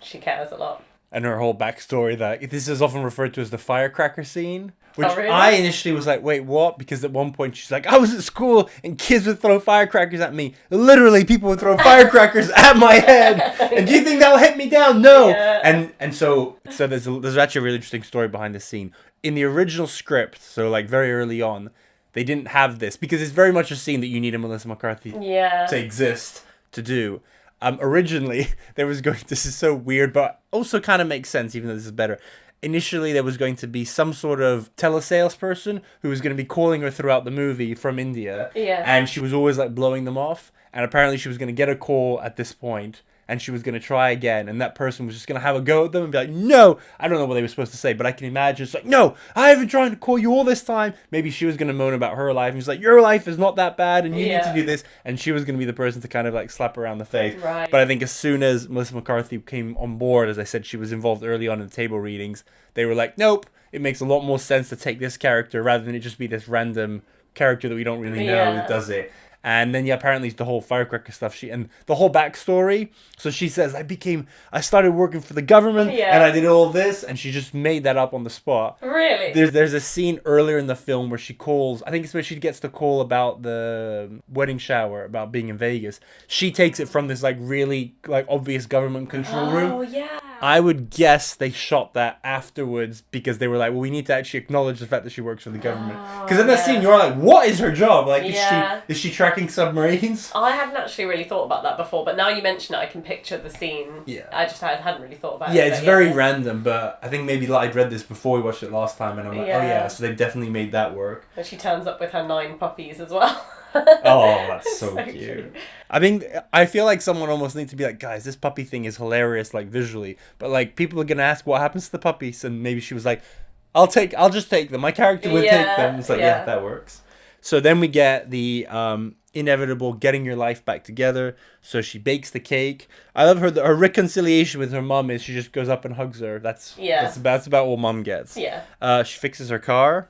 she cares a lot. And her whole backstory, that this is often referred to as the firecracker scene. Which really? I initially was like, wait, what? Because at one point she's like, I was at school and kids would throw firecrackers at me. Literally, people would throw firecrackers at my head. And do you think that'll hit me down? No. Yeah. And so there's actually a really interesting story behind this scene. In the original script, so like very early on, they didn't have this because it's very much a scene that you need a Melissa McCarthy to exist to do. Originally, this is so weird, but also kind of makes sense, even though this is better. Initially, there was going to be some sort of telesalesperson who was going to be calling her throughout the movie from India. Yeah. And she was always like blowing them off. And apparently she was going to get a call at this point, and she was going to try again, and that person was just going to have a go at them and be like, no, I don't know what they were supposed to say, but I can imagine it's like, no, I have been trying to call you all this time. Maybe she was going to moan about her life, and she's like, your life is not that bad, and you need to do this, and she was going to be the person to kind of like slap her around the face. Right. But I think as soon as Melissa McCarthy came on board, as I said, she was involved early on in the table readings, they were like, nope, it makes a lot more sense to take this character rather than it just be this random character that we don't really know that does it. And then apparently the whole firecracker stuff, and the whole backstory. So she says, I started working for the government and I did all this, and she just made that up on the spot. Really? There's a scene earlier in the film where she calls, I think it's where she gets the call about the wedding shower, about being in Vegas. She takes it from this like really like obvious government control room. Oh yeah. I would guess they shot that afterwards because they were like, well, we need to actually acknowledge the fact that she works for the government. Because in that scene, you're like, what is her job? Like, is she tracking submarines? I hadn't actually really thought about that before, but now you mention it, I can picture the scene. Yeah. I hadn't really thought about it. Yeah, it's very random, but I think maybe I'd read this before we watched it last time, and I'm like, oh yeah, so they've definitely made that work. And she turns up with her 9 puppies as well. Oh, that's so cute. I mean, I feel like someone almost needs to be like, guys, this puppy thing is hilarious, like visually, but like people are gonna ask what happens to the puppies, and maybe she was like, I'll just take them. My character would take them. It's like, yeah, that works. So then we get the inevitable getting your life back together. So she bakes the cake. I love her reconciliation with her mom is she just goes up and hugs her. That's about what mom gets. Yeah. She fixes her car.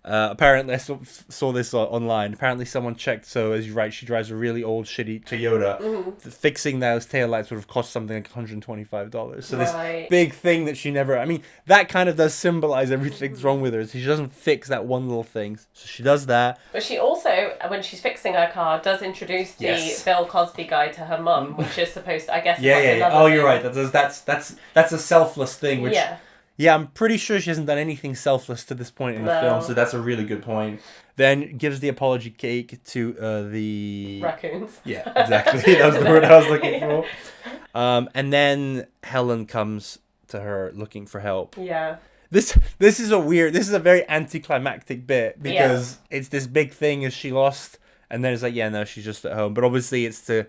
Apparently, I saw this online. Apparently, someone checked. So, as you're right, she drives a really old, shitty Toyota. Mm-hmm. Fixing those taillights would have cost something like $125. So, this big thing that she never. I mean, that kind of does symbolize everything's wrong with her. So she doesn't fix that one little thing. So she does that. But she also, when she's fixing her car, does introduce the Bill Cosby guy to her mum, which is supposed to, I guess. Yeah. Oh, you're right. That's a selfless thing. Which, yeah, I'm pretty sure she hasn't done anything selfless to this point in the film, so that's a really good point. Then gives the apology cake to the... raccoons. Yeah, exactly. That was the word I was looking for. And then Helen comes to her looking for help. Yeah. This is a very anticlimactic bit, because it's this big thing as she lost, and then it's like, no, she's just at home. But obviously it's to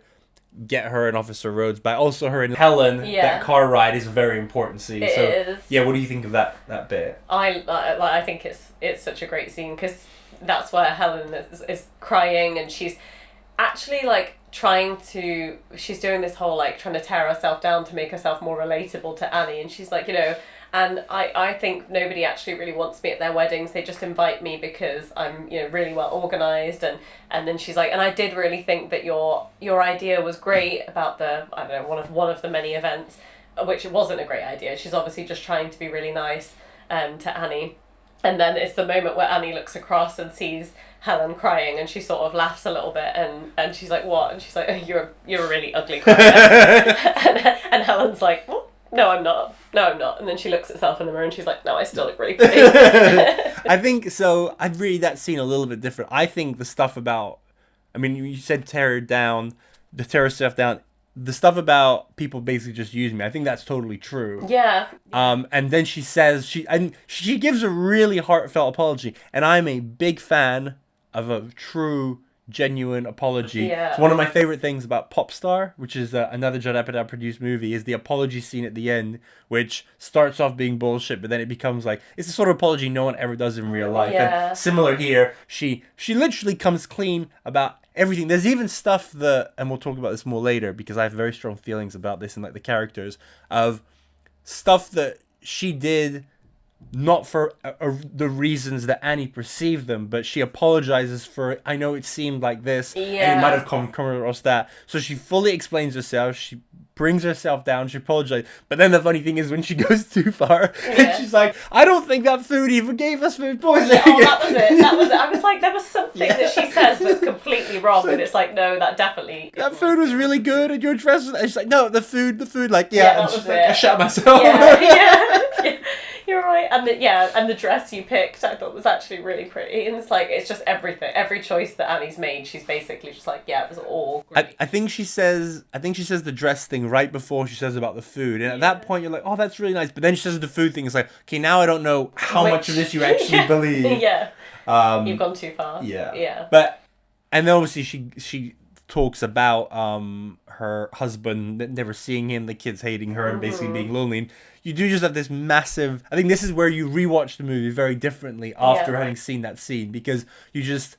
get her and Officer Rhodes back. Also her and Helen, that car ride is a very important scene. It is. Yeah, what do you think of that bit? I think it's such a great scene, because that's where Helen is crying, and she's actually like she's doing this whole like trying to tear herself down to make herself more relatable to Annie, and she's like, and I think nobody actually really wants me at their weddings. They just invite me because I'm, really well organised. And then she's like, and I did really think that your idea was great about the, I don't know, one of the many events, which it wasn't a great idea. She's obviously just trying to be really nice to Annie. And then it's the moment where Annie looks across and sees Helen crying, and she sort of laughs a little bit, and she's like, what? And she's like, oh, you're a really ugly crier. and Helen's like, what? No, I'm not. And then she looks at herself in the mirror and she's like, no, I still look really pretty. I think so. I'd read that scene a little bit different. I think the stuff about, I mean, you said tear stuff down. The stuff about people basically just use me, I think that's totally true. Yeah. And then she says, she gives a really heartfelt apology. And I'm a big fan of a true, genuine apology. Yeah. It's one of my favorite things about Popstar, which is another Judd Apatow produced movie, is the apology scene at the end, which starts off being bullshit, but then it becomes like, it's the sort of apology no one ever does in real life. Yeah. And similar here, she literally comes clean about everything. There's even stuff that, and we'll talk about this more later, because I have very strong feelings about this and like the characters, of stuff that she did not for the reasons that Annie perceived them, but she apologizes for, I know it seemed like this, and it might have come across that. So she fully explains herself, she brings herself down, she apologizes. But then the funny thing is when she goes too far, and she's like, I don't think that food even gave us food poisoning. Oh, that was it. I was like, there was something that she says that's completely wrong, and it's like, no, that definitely... That food was really good, and your dress was... And she's like, no, the food, like, and she's like, I shot myself. Yeah. You're right, and the dress you picked I thought was actually really pretty, and it's just everything, every choice that Annie's made, she's basically just like, it was all great. I think she says the dress thing right before she says about the food, and at that point you're like, oh, that's really nice, but then she says the food thing, it's like, okay, now I don't know how much of this you actually believe. You've gone too far. But and then obviously she talks about her husband never seeing him, the kids hating her, and basically being lonely. And you do just have this massive... I think this is where you rewatch the movie very differently after having seen that scene, because you just...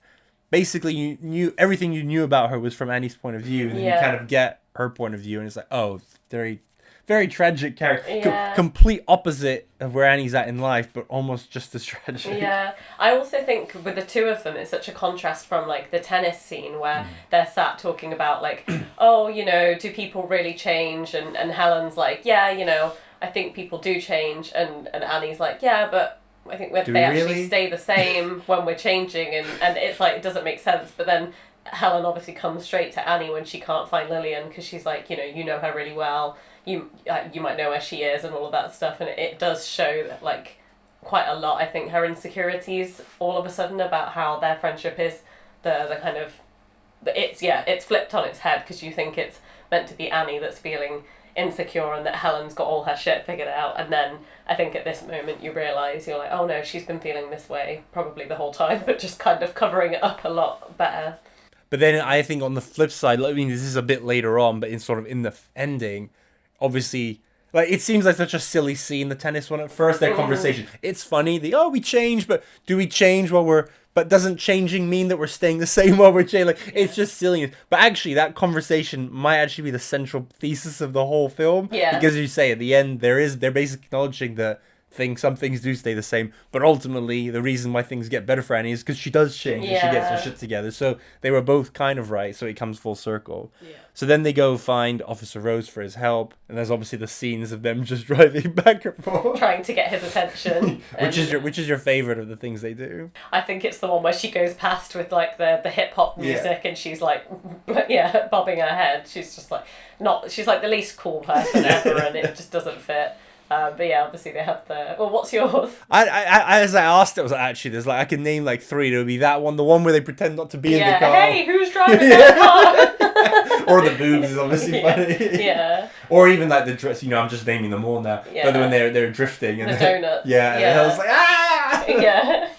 Basically, you knew everything you knew about her was from Annie's point of view, and then you kind of get her point of view, and it's like, oh, very, very tragic character. Yeah. Complete opposite of where Annie's at in life, but almost just as tragic. Yeah. I also think with the two of them, it's such a contrast from, like, the tennis scene where they're sat talking about, like, oh, you know, do people really change? And Helen's like, yeah, you know, I think people do change. And Annie's like, yeah, but... I think they actually stay the same when we're changing, and it's like, it doesn't make sense. But then Helen obviously comes straight to Annie when she can't find Lillian, because she's like, you know her really well, you might know where she is and all of that stuff, and it does show that, like, quite a lot. I think her insecurities all of a sudden about how their friendship is the kind of it's flipped on its head, because you think it's meant to be Annie that's feeling insecure and that Helen's got all her shit figured out, and then I think at this moment you realise, you're like, oh no, she's been feeling this way probably the whole time, but just kind of covering it up a lot better. But then I think on the flip side, I mean, this is a bit later on, but in the ending, obviously, like, it seems like such a silly scene, the tennis one at first, their conversation. It's funny, we change, but do we change but doesn't changing mean that we're staying the same while we're changing? Like, it's just silliness. But actually, that conversation might actually be the central thesis of the whole film. Yeah. Because you say, at the end, they're basically acknowledging that some things do stay the same, but ultimately the reason why things get better for Annie is because she does change and she gets her shit together. So they were both kind of right, so it comes full circle. Yeah. So then they go find Officer Rose for his help, and there's obviously the scenes of them just driving back and forth, trying to get his attention. which is your favorite of the things they do? I think it's the one where she goes past with, like, the hip hop music, and she's like, bobbing her head. She's just like she's like the least cool person ever, and it just doesn't fit. But yeah, obviously they have the... Well, what's yours? I as I asked it, I was like, actually, there's like, I can name like three. There would be that one, the one where they pretend not to be in the car. Hey, who's driving that car? Or the boobs is obviously funny. Yeah. Or even like the dress. I'm just naming them all now. Yeah. But when they're drifting and the donuts. Yeah. And I was like, ah. Yeah.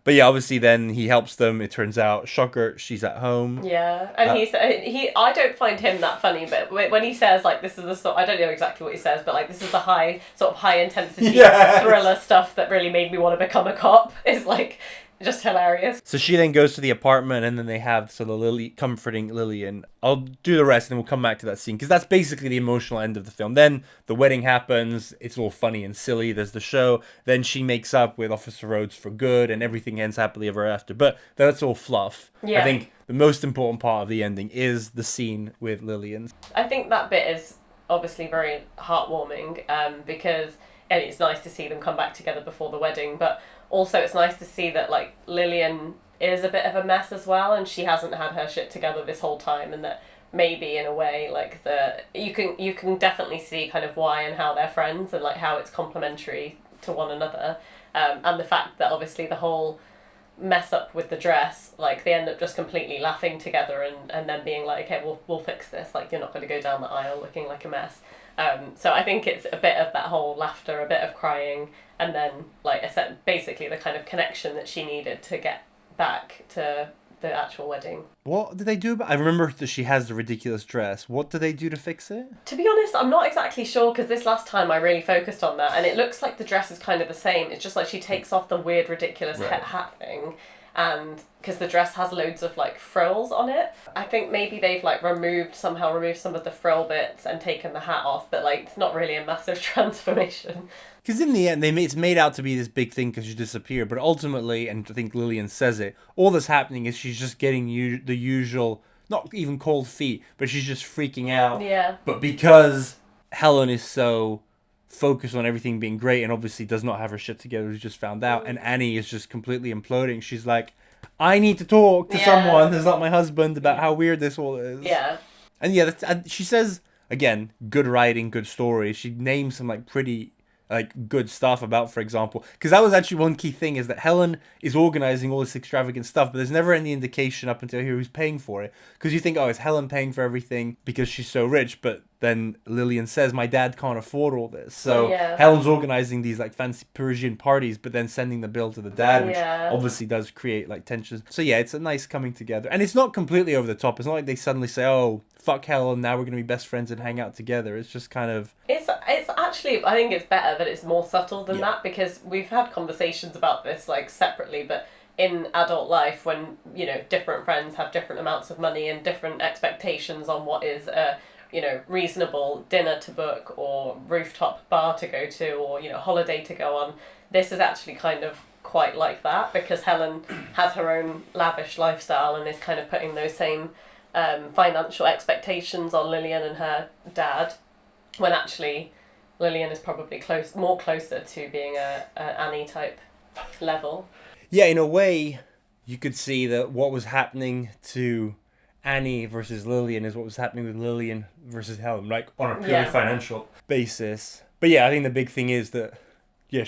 But yeah, obviously then he helps them. It turns out, shocker, she's at home. Yeah, and I don't find him that funny, but when he says, like, this is the sort, I don't know exactly what he says, but, like, this is the high intensity thriller stuff that really made me want to become a cop, is, like, just hilarious. So she then goes to the apartment, and then they have comforting Lillian. I'll do the rest, and we'll come back to that scene, because that's basically the emotional end of the film. Then the wedding happens. It's all funny and silly. There's the show. Then she makes up with Officer Rhodes for good, and everything ends happily ever after. But that's all fluff. Yeah. I think the most important part of the ending is the scene with Lillian. I think that bit is obviously very heartwarming, because and it's nice to see them come back together before the wedding, but also it's nice to see that, like, Lillian is a bit of a mess as well, and she hasn't had her shit together this whole time, and that maybe in a way, like, you can definitely see kind of why and how they're friends, and, like, how it's complementary to one another, and the fact that obviously the whole mess up with the dress, like, they end up just completely laughing together and then being like, okay, we'll fix this, like, you're not going to go down the aisle looking like a mess. So I think it's a bit of that whole laughter, a bit of crying, and then, like I said, basically the kind of connection that she needed to get back to the actual wedding. What did they do about... I remember that she has the ridiculous dress. What did they do to fix it? To be honest, I'm not exactly sure, because this last time I really focused on that, and it looks like the dress is kind of the same. It's just like she takes off the weird ridiculous hat thing, and because the dress has loads of, like, frills on it. I think maybe they've, like, somehow removed some of the frill bits and taken the hat off, but, like, it's not really a massive transformation. Because in the end, it's made out to be this big thing because she disappeared, but ultimately, and I think Lillian says it, all that's happening is she's just getting the usual, not even cold feet, but she's just freaking out. Yeah. But because Helen is so focused on everything being great and obviously does not have her shit together, who's just found out, and Annie is just completely imploding, she's like, I need to talk to someone who's not my husband about how weird this all is. Yeah. And yeah, she says, again, good writing, good story. She names some, like, pretty like good stuff about, for example, because that was actually one key thing, is that Helen is organizing all this extravagant stuff, but there's never any indication up until here who's paying for it, because you think, oh, is Helen paying for everything because she's so rich? But then Lillian says, my dad can't afford all this, so Helen's organizing these like fancy Parisian parties, but then sending the bill to the dad, which obviously does create like tensions. So yeah, it's a nice coming together, and it's not completely over the top. It's not like they suddenly say, oh, fuck Helen, now we're gonna be best friends and hang out together. It's just kind of, it's actually, I think it's better that it's more subtle than that, because we've had conversations about this like separately, but in adult life, when, you know, different friends have different amounts of money and different expectations on what is a, you know, reasonable dinner to book or rooftop bar to go to, or, you know, holiday to go on, this is actually kind of quite like that, because Helen has her own lavish lifestyle and is kind of putting those same financial expectations on Lillian and her dad, when actually Lillian is probably more closer to being a Annie type level. Yeah, in a way, you could see that what was happening to Annie versus Lillian is what was happening with Lillian versus Helen, like on a purely financial basis. But yeah, I think the big thing is that, yeah,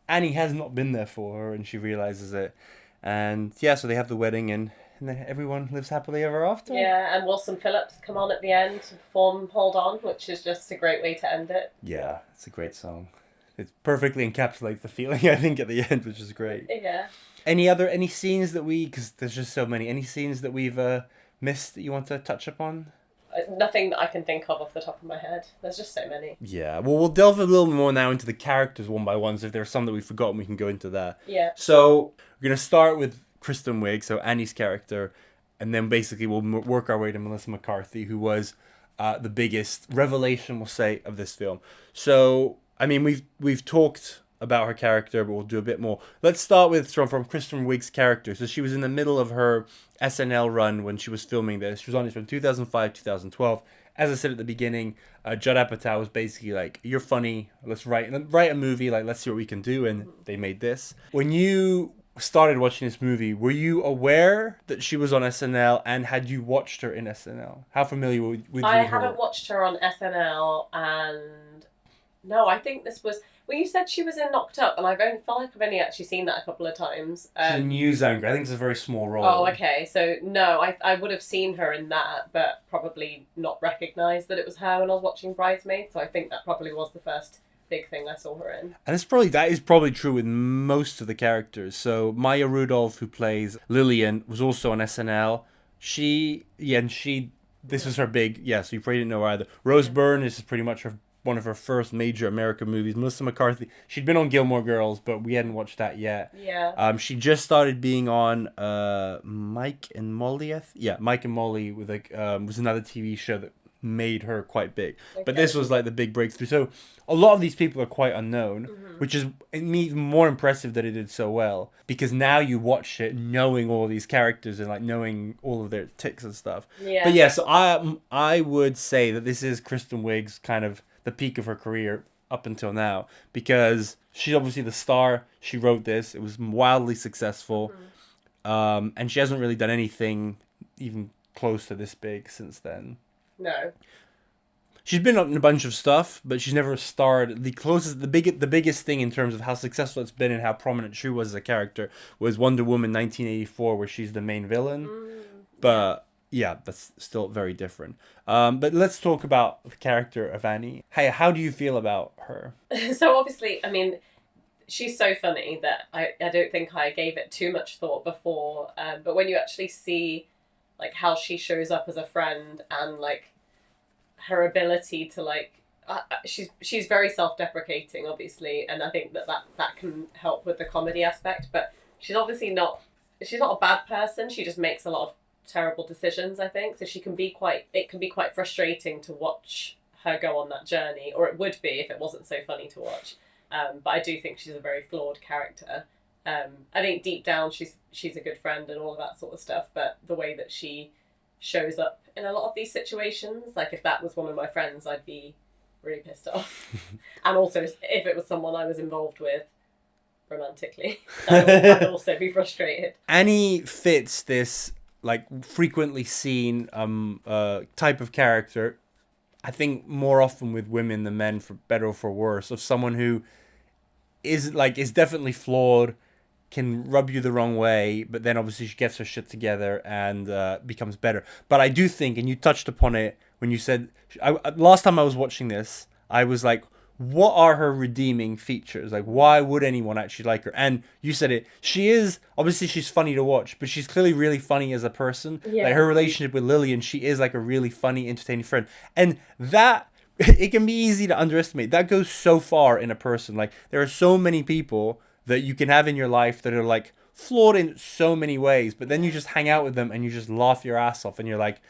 Annie has not been there for her, and she realizes it. And yeah, so they have the wedding, and then everyone lives happily ever after. Yeah, and Wilson Phillips come on at the end to perform Hold On, which is just a great way to end it. Yeah, it's a great song. It perfectly encapsulates the feeling, I think, at the end, which is great. Yeah. Any scenes that because there's just so many, any scenes that we've missed that you want to touch upon? Nothing that I can think of off the top of my head. There's just so many. Yeah, well, we'll delve a little more now into the characters one by one, so if there's some that we've forgotten, we can go into that. Yeah. So, we're going to start with Kristen Wiig, so Annie's character, and then basically we'll work our way to Melissa McCarthy, who was the biggest revelation, we'll say, of this film. So, I mean, we've talked about her character, but we'll do a bit more. Let's start with from Kristen Wiig's character. So she was in the middle of her SNL run when she was filming this. She was on it from 2005 2012. As I said at the beginning, Judd Apatow was basically like, you're funny, let's write a movie, like, let's see what we can do, and they made this. When you started watching this movie, were you aware that she was on SNL, and had you watched her in SNL? How familiar with you? I hadn't watched her on SNL, and no, I think this was... Well, you said she was in Knocked Up, and I felt like I've only actually seen that a couple of times. She's a news anchor. I think it's a very small role. Oh, okay. So, no, I would have seen her in that, but probably not recognised that it was her when I was watching Bridesmaids, so I think that probably was the first big thing I saw her in. And that is probably true with most of the characters. So, Maya Rudolph, who plays Lillian, was also on SNL. This was her big, so you probably didn't know her either. Rose Byrne, this is pretty much one of her first major American movies. Melissa McCarthy, she'd been on Gilmore Girls, but we hadn't watched that yet. Yeah. She just started being on Mike and Molly. Mike and Molly was another TV show that made her quite big. Okay. But this was like the big breakthrough. So a lot of these people are quite unknown, which is even more impressive that it did so well, because now you watch it knowing all these characters and like knowing all of their tics and stuff. Yeah. But yeah, so I would say that this is Kristen Wiig's kind of the peak of her career up until now, because she's obviously the star. She wrote this. It was wildly successful. And she hasn't really done anything even close to this big since then. No. She's been in a bunch of stuff, but she's never starred. The biggest thing in terms of how successful it's been and how prominent she was as a character was Wonder Woman 1984, where she's the main villain. But yeah, that's still very different. But let's talk about the character of Annie. Hey, how do you feel about her? So obviously, I mean, she's so funny that I don't think I gave it too much thought before. But when you actually see like how she shows up as a friend, and like her ability to like, she's very self-deprecating, obviously, and I think that can help with the comedy aspect. But she's obviously not a bad person. She just makes a lot of terrible decisions, I think. So it can be quite frustrating to watch her go on that journey, or it would be if it wasn't so funny to watch. But I do think she's a very flawed character. I think deep down she's a good friend and all of that sort of stuff, but the way that she shows up in a lot of these situations, like if that was one of my friends, I'd be really pissed off. And also if it was someone I was involved with romantically, I'd also be frustrated. Annie fits this like frequently seen type of character I think more often with women than men, for better or for worse, of someone who is definitely flawed, can rub you the wrong way, but then obviously she gets her shit together and becomes better. But I do think, and you touched upon it when you said, last time I was watching this, I was like, what are her redeeming features? Like, why would anyone actually like her? And you said it. She is, obviously she's funny to watch, but she's clearly really funny as a person. Yeah. Like her relationship with Lillian, she is like a really funny, entertaining friend. And that, it can be easy to underestimate. That goes so far in a person. Like, there are so many people that you can have in your life that are like flawed in so many ways, but then you just hang out with them and you just laugh your ass off and you're like,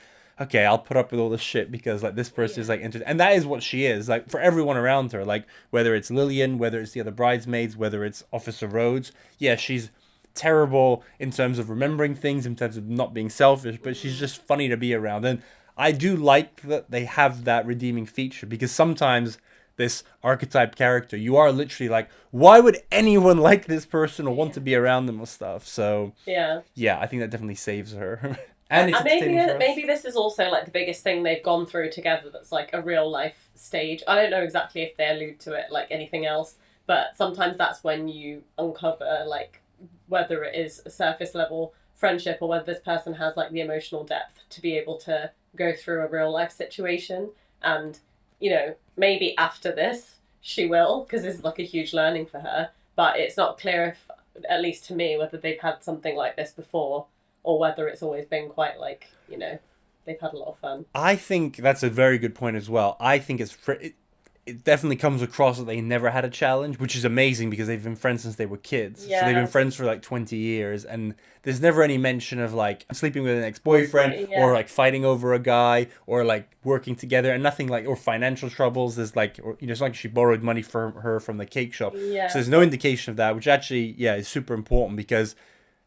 okay, I'll put up with all this shit because like this person is like interesting. And that is what she is, like, for everyone around her, like whether it's Lillian, whether it's the other bridesmaids, whether it's Officer Rhodes. Yeah, she's terrible in terms of remembering things, in terms of not being selfish, but she's just funny to be around. And I do like that they have that redeeming feature, because sometimes this archetype character, you are literally like, why would anyone like this person or want to be around them or stuff? So yeah, I think that definitely saves her. And it's maybe this is also like the biggest thing they've gone through together that's like a real life stage. I don't know exactly if they allude to it like anything else, but sometimes that's when you uncover like whether it is a surface level friendship or whether this person has like the emotional depth to be able to go through a real life situation. And you know, maybe after this she will, because this is like a huge learning for her, but it's not clear if, at least to me, whether they've had something like this before or whether it's always been quite like, you know, they've had a lot of fun. I think that's a very good point as well. I think it definitely comes across that they never had a challenge, which is amazing because they've been friends since they were kids. Yeah. So they've been friends for like 20 years, and there's never any mention of like sleeping with an ex-boyfriend or like fighting over a guy or like working together, and nothing like, or financial troubles. There's like, or, you know, it's not like she borrowed money for her from the cake shop. Yeah. So there's no indication of that, which actually, yeah, is super important, because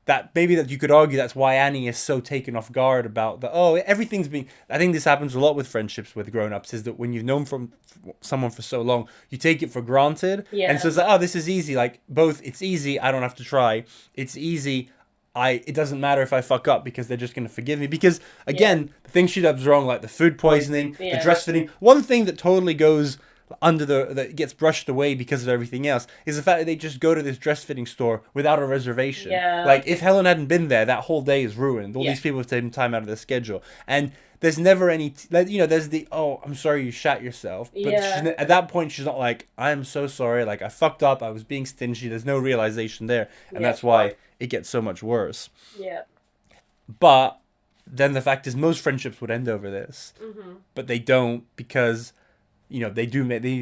that maybe that you could argue that's why Annie is so taken off guard about the, everything's being, I think this happens a lot with friendships with grown-ups, is that when you've known from someone for so long, you take it for granted. Yeah. And so it's like, this is easy. Like, both, it's easy, I don't have to try. It's easy, it doesn't matter if I fuck up because they're just going to forgive me. Because, again, the things she does wrong, like the food poisoning, the dress fitting, one thing that totally goes that gets brushed away because of everything else is the fact that they just go to this dress fitting store without a reservation. Yeah. Like, if Helen hadn't been there, that whole day is ruined. All these people have taken time out of their schedule, and there's never any there's the, I'm sorry you shat yourself, but at that point she's not like, I'm so sorry, like, I fucked up, I was being stingy. There's no realization there, and that's why it gets so much worse. Yeah. But then the fact is, most friendships would end over this, but they don't, because you know, they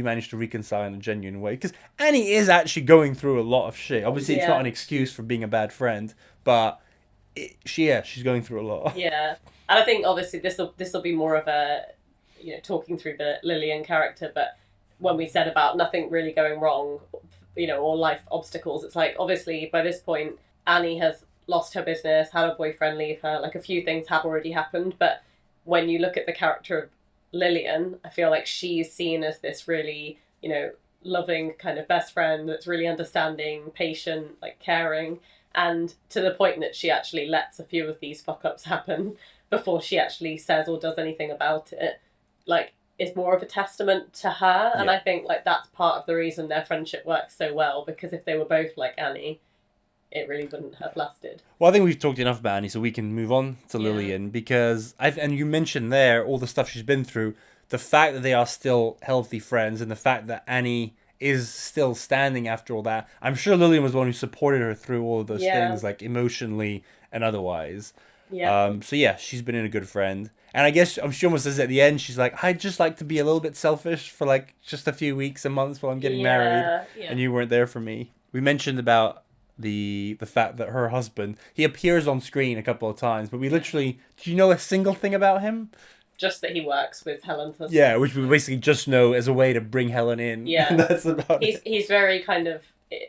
manage to reconcile in a genuine way. Because Annie is actually going through a lot of shit. Obviously, it's not an excuse for being a bad friend, but she's going through a lot. Yeah, and I think obviously this will be more of a, you know, talking through the Lillian character. But when we said about nothing really going wrong, you know, or life obstacles, it's like, obviously by this point Annie has lost her business, had her boyfriend leave her. Like, a few things have already happened, but when you look at the character of Lillian, I feel like she's seen as this really, you know, loving kind of best friend that's really understanding, patient, like caring, and to the point that she actually lets a few of these fuck-ups happen before she actually says or does anything about it. Like, it's more of a testament to her, and I think like that's part of the reason their friendship works so well, because if they were both like Annie, it really wouldn't have lasted. Well, I think we've talked enough about Annie, so we can move on to Lillian, because and you mentioned there all the stuff she's been through, the fact that they are still healthy friends, and the fact that Annie is still standing after all that. I'm sure Lillian was the one who supported her through all of those things, like emotionally and otherwise. Yeah. So yeah, she's been in a good friend. And I guess she almost says at the end, she's like, I'd just like to be a little bit selfish for like just a few weeks and months while I'm getting married, and you weren't there for me. We mentioned about the fact that her husband, he appears on screen a couple of times, but we literally, do you know a single thing about him? Just that he works with Helen's husband. Yeah, which we basically just know as a way to bring Helen in. Yeah. And that's about it. He's very kind of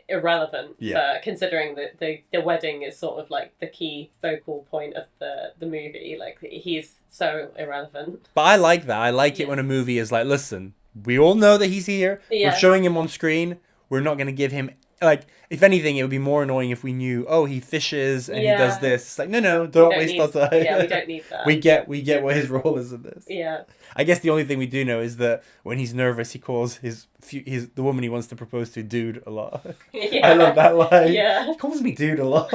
irrelevant, considering that the wedding is sort of like the key focal point of the movie. Like, he's so irrelevant. But I like that. I like it when a movie is like, listen, we all know that he's here. Yeah. We're showing him on screen. We're not going to give him like, if anything, it would be more annoying if we knew, oh, he fishes and he Yeah. does this. It's like, no, don't waste our time. Yeah, we don't need that. We get what his role is in this. Yeah. I guess the only thing we do know is that when he's nervous, he calls the woman he wants to propose to dude a lot. Yeah. I love that line. Yeah. He calls me dude a lot.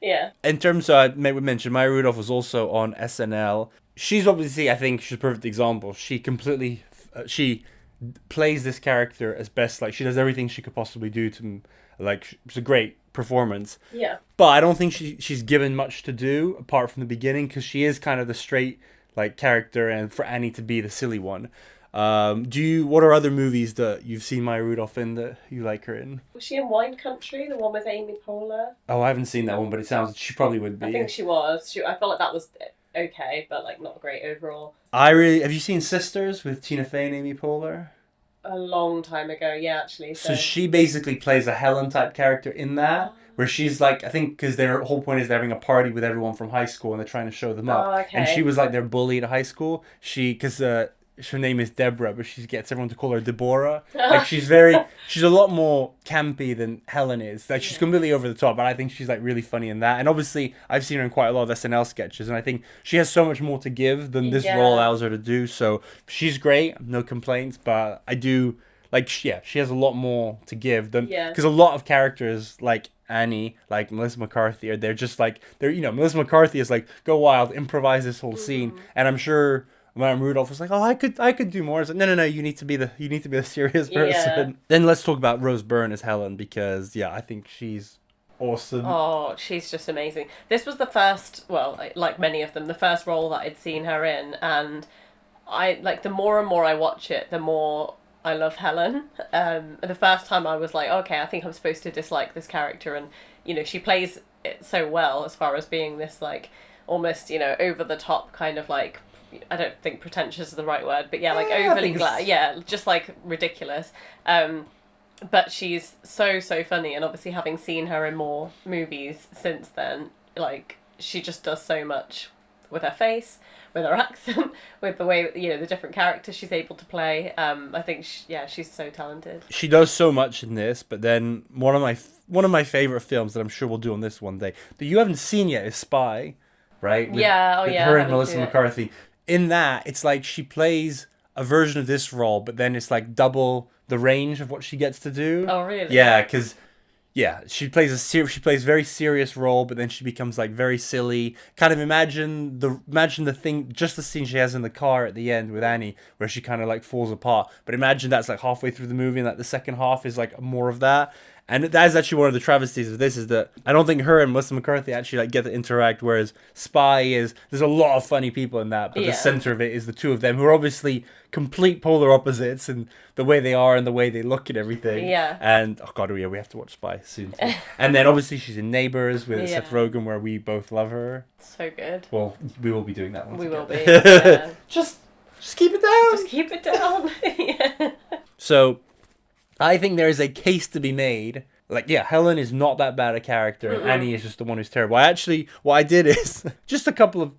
Yeah. In terms of, we mentioned, Maya Rudolph was also on SNL. She's obviously, I think, she's a perfect example. She completely, she plays this character as best, like, she does everything she could possibly do to, like, it's a great performance. Yeah. But I don't think she's given much to do, apart from the beginning, because she is kind of the straight, like, character, and for Annie to be the silly one. What are other movies that you've seen Maya Rudolph in that you like her in? Was she in Wine Country, the one with Amy Poehler? Oh, I haven't seen that one, but it sounds, she probably would be. I think she was. I felt like that was okay, but like not great overall. Have you seen Sisters with Tina Fey and Amy Poehler? A long time ago, yeah, actually. So she basically plays a Helen type character in that, where she's like, I think, because their whole point is they're having a party with everyone from high school and they're trying to show them up. Oh, okay. And she was like their bully at high school. Because her name is Deborah, but she gets everyone to call her Deborah. Like, she's a lot more campy than Helen is. Like, she's completely over the top, but I think she's like really funny in that. And obviously, I've seen her in quite a lot of SNL sketches, and I think she has so much more to give than this role allows her to do. So she's great, no complaints. But I do like, she has a lot more to give than, because a lot of characters like Annie, like Melissa McCarthy, Melissa McCarthy is like, go wild, improvise this whole scene, and I'm sure Maya Rudolph was like, oh, I could do more. It's like, no, you need to be the serious person. Yeah. Then let's talk about Rose Byrne as Helen, because I think she's awesome. Oh, she's just amazing. This was the first, well, like many of them, the first role that I'd seen her in, and I like, the more and more I watch it, the more I love Helen. The first time I was like, okay, I think I'm supposed to dislike this character, and she plays it so well as far as being this like almost over the top kind of like, I don't think pretentious is the right word, but like overly just like ridiculous. But she's so funny, and obviously having seen her in more movies since then, like she just does so much with her face, with her accent, with the way that, the different characters she's able to play. I think she's so talented. She does so much in this, but then one of my favorite films that I'm sure we'll do on this one day that you haven't seen yet is Spy, right? With her and Melissa McCarthy. In that, it's like she plays a version of this role, but then it's like double the range of what she gets to do. Oh, really? Yeah, because she plays very serious role, but then she becomes like very silly. Kind of imagine the thing, just the scene she has in the car at the end with Annie, where she kind of like falls apart. But imagine that's like halfway through the movie, and like the second half is like more of that. And that is actually one of the travesties of this, is that I don't think her and Melissa McCarthy actually like get to interact, whereas Spy there's a lot of funny people in that, but the center of it is the two of them, who are obviously complete polar opposites in the way they are and the way they look and everything. Yeah. And oh god, we have to watch Spy soon too. And then obviously she's in Neighbours with Seth Rogen, where we both love her. So good. Well, we will be doing that one. We will be. Just keep it down. Just keep it down. Yeah. So I think there is a case to be made. Like, Helen is not that bad a character, and Annie is just the one who's terrible. What I did is just a couple of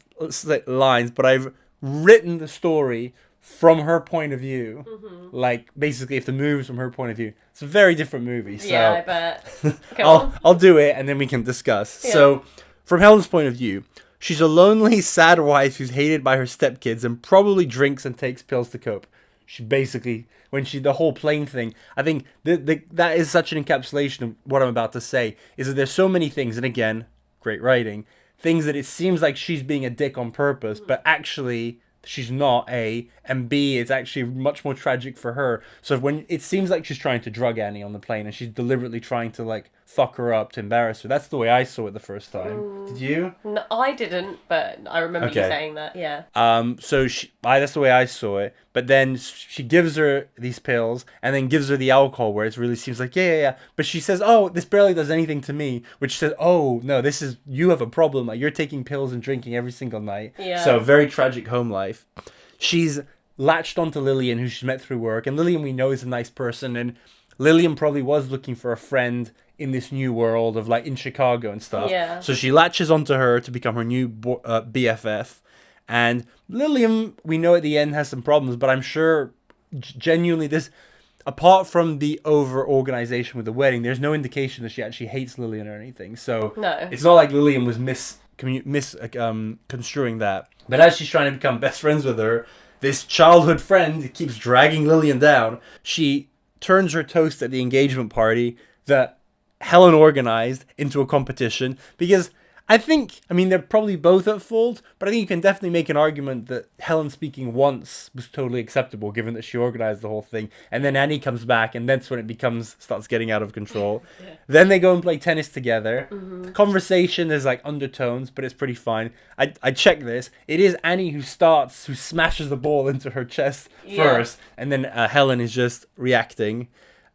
lines, but I've written the story from her point of view. Mm-hmm. Like, basically, if the movie's from her point of view, it's a very different movie. So yeah, I bet. I'll do it, and then we can discuss. Yeah. So, from Helen's point of view, she's a lonely, sad wife who's hated by her stepkids and probably drinks and takes pills to cope. She basically, the whole plane thing, I think that is such an encapsulation of what I'm about to say, is that there's so many things, and again, great writing, things that it seems like she's being a dick on purpose, but actually she's not, A, and B, it's actually much more tragic for her. So when it seems like she's trying to drug Annie on the plane, and she's deliberately trying to like fuck her up to embarrass her. That's the way I saw it the first time. Did you? No, I didn't, but I remember you saying that. Yeah. So that's the way I saw it. But then she gives her these pills, and then gives her the alcohol, where it really seems like yeah. But she says, "Oh, this barely does anything to me," which says, "Oh no, you have a problem. Like, you're taking pills and drinking every single night." Yeah. So very tragic home life. She's latched onto Lillian, who she's met through work, and Lillian we know is a nice person, and Lillian probably was looking for a friend in this new world of like in Chicago and stuff. Yeah. So she latches onto her to become her new BFF. And Lillian, we know at the end, has some problems, but I'm sure genuinely apart from the over-organization with the wedding, there's no indication that she actually hates Lillian or anything. So No. it's not like Lillian was misconstruing that. But as she's trying to become best friends with her, this childhood friend keeps dragging Lillian down. She turns her toast at the engagement party that Helen organized into a competition because they're probably both at fault, but I think you can definitely make an argument that Helen speaking once was totally acceptable given that she organized the whole thing. And then Annie comes back and that's when it starts getting out of control. Yeah. Then they go and play tennis together. Mm-hmm. Conversation, there's like undertones, but it's pretty fine. I checked this. It is Annie who smashes the ball into her chest first, and then Helen is just reacting.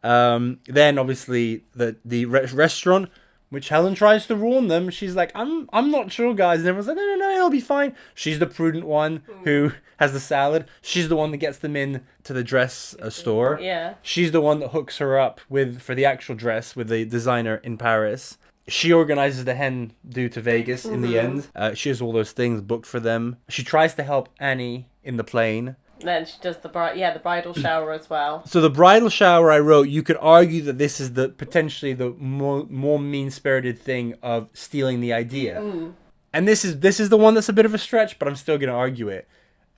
Then obviously the restaurant, which Helen tries to warn them. She's like, I'm not sure, guys. And everyone's like, no, it'll be fine. She's the prudent one who has the salad. She's the one that gets them in to the dress store. Yeah. She's the one that hooks her up for the actual dress with the designer in Paris. She organizes the hen due to Vegas in the end. She has all those things booked for them. She tries to help Annie in the plane. Then she does the bridal shower as well. So the bridal shower, I wrote, you could argue that this is potentially the more mean-spirited thing of stealing the idea. Mm. And this is the one that's a bit of a stretch, but I'm still going to argue it.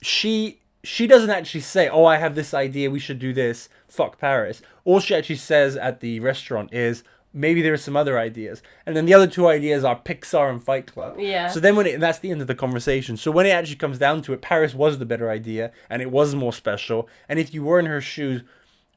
She doesn't actually say, oh, I have this idea, we should do this, fuck Paris. All she actually says at the restaurant is, maybe there are some other ideas. And then the other two ideas are Pixar and Fight Club. Yeah. So then that's the end of the conversation. So when it actually comes down to it, Paris was the better idea, and it was more special. And if you were in her shoes,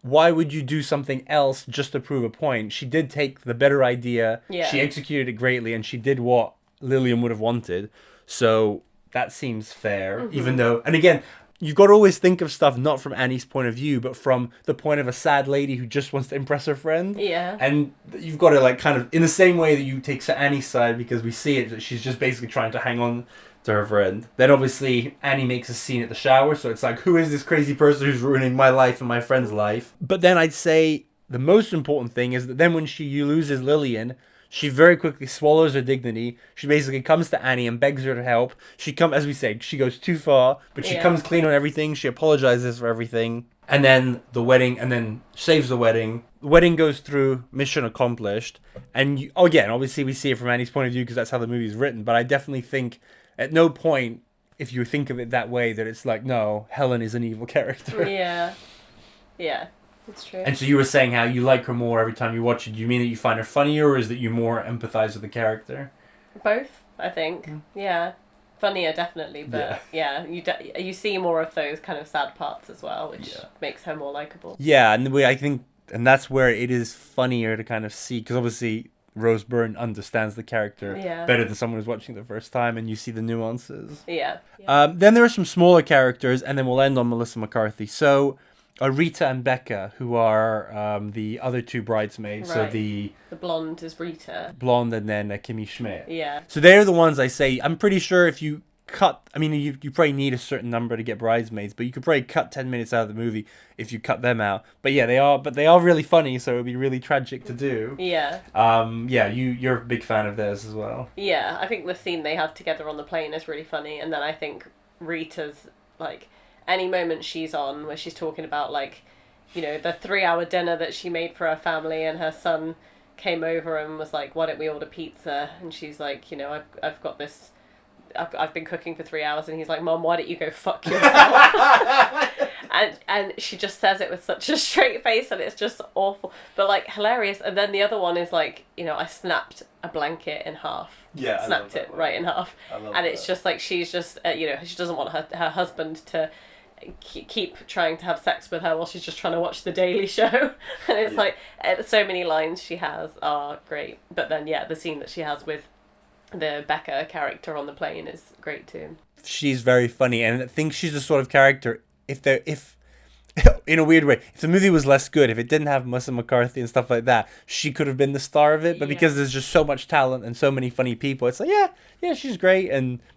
why would you do something else just to prove a point? She did take the better idea. Yeah. She executed it greatly, and she did what Lillian would have wanted. So that seems fair, even though... And again... You've got to always think of stuff not from Annie's point of view, but from the point of a sad lady who just wants to impress her friend. Yeah. And you've got to kind of, in the same way that you take Annie's side, because we see it, that she's just basically trying to hang on to her friend. Then obviously Annie makes a scene at the shower, so it's like, who is this crazy person who's ruining my life and my friend's life? But then I'd say the most important thing is that then when she loses Lillian, she very quickly swallows her dignity. She basically comes to Annie and begs her to help. As we say, she goes too far, but she comes clean on everything. She apologizes for everything. And then saves the wedding. The wedding goes through, mission accomplished. And again, obviously we see it from Annie's point of view because that's how the movie is written. But I definitely think at no point, if you think of it that way, that it's like, no, Helen is an evil character. Yeah. Yeah. It's true. And so you were saying how you like her more every time you watch it. Do you mean that you find her funnier, or is that you more empathize with the character? Both, I think. Yeah. Funnier, definitely. But you see more of those kind of sad parts as well, which makes her more likable. Yeah, and that's where it is funnier to kind of see, because obviously Rose Byrne understands the character better than someone who's watching the first time, and you see the nuances. Yeah. Then there are some smaller characters, and then we'll end on Melissa McCarthy. So... Rita and Becca, who are the other two bridesmaids. Right. So the blonde is Rita. Blonde, and then Kimmy Schmidt. Yeah. So they're the ones I say. I'm pretty sure if you cut... I mean, you probably need a certain number to get bridesmaids, but you could probably cut 10 minutes out of the movie if you cut them out. But yeah, they are really funny, so it would be really tragic to do. Yeah. You're a big fan of theirs as well. Yeah, I think the scene they have together on the plane is really funny, and then I think Rita's, like... Any moment she's on where she's talking about, like, you know, the 3-hour dinner that she made for her family, and her son came over and was like, why don't we order pizza? And she's like, you know, I've got this, I've been cooking for 3 hours, and he's like, Mom, why don't you go fuck yourself? and she just says it with such a straight face, and it's just awful, but like hilarious. And then the other one is like, you know, I snapped a blanket in half. Yeah, snapped it right in half. And it's just like, she's just, you know, she doesn't want her husband to keep trying to have sex with her while she's just trying to watch The Daily Show. And it's like, so many lines she has are great. But then, the scene that she has with the Becca character on the plane is great too. She's very funny, and I think she's the sort of character, if in a weird way, if the movie was less good, if it didn't have Melissa McCarthy and stuff like that, she could have been the star of it. But because there's just so much talent and so many funny people, it's like, yeah, she's great.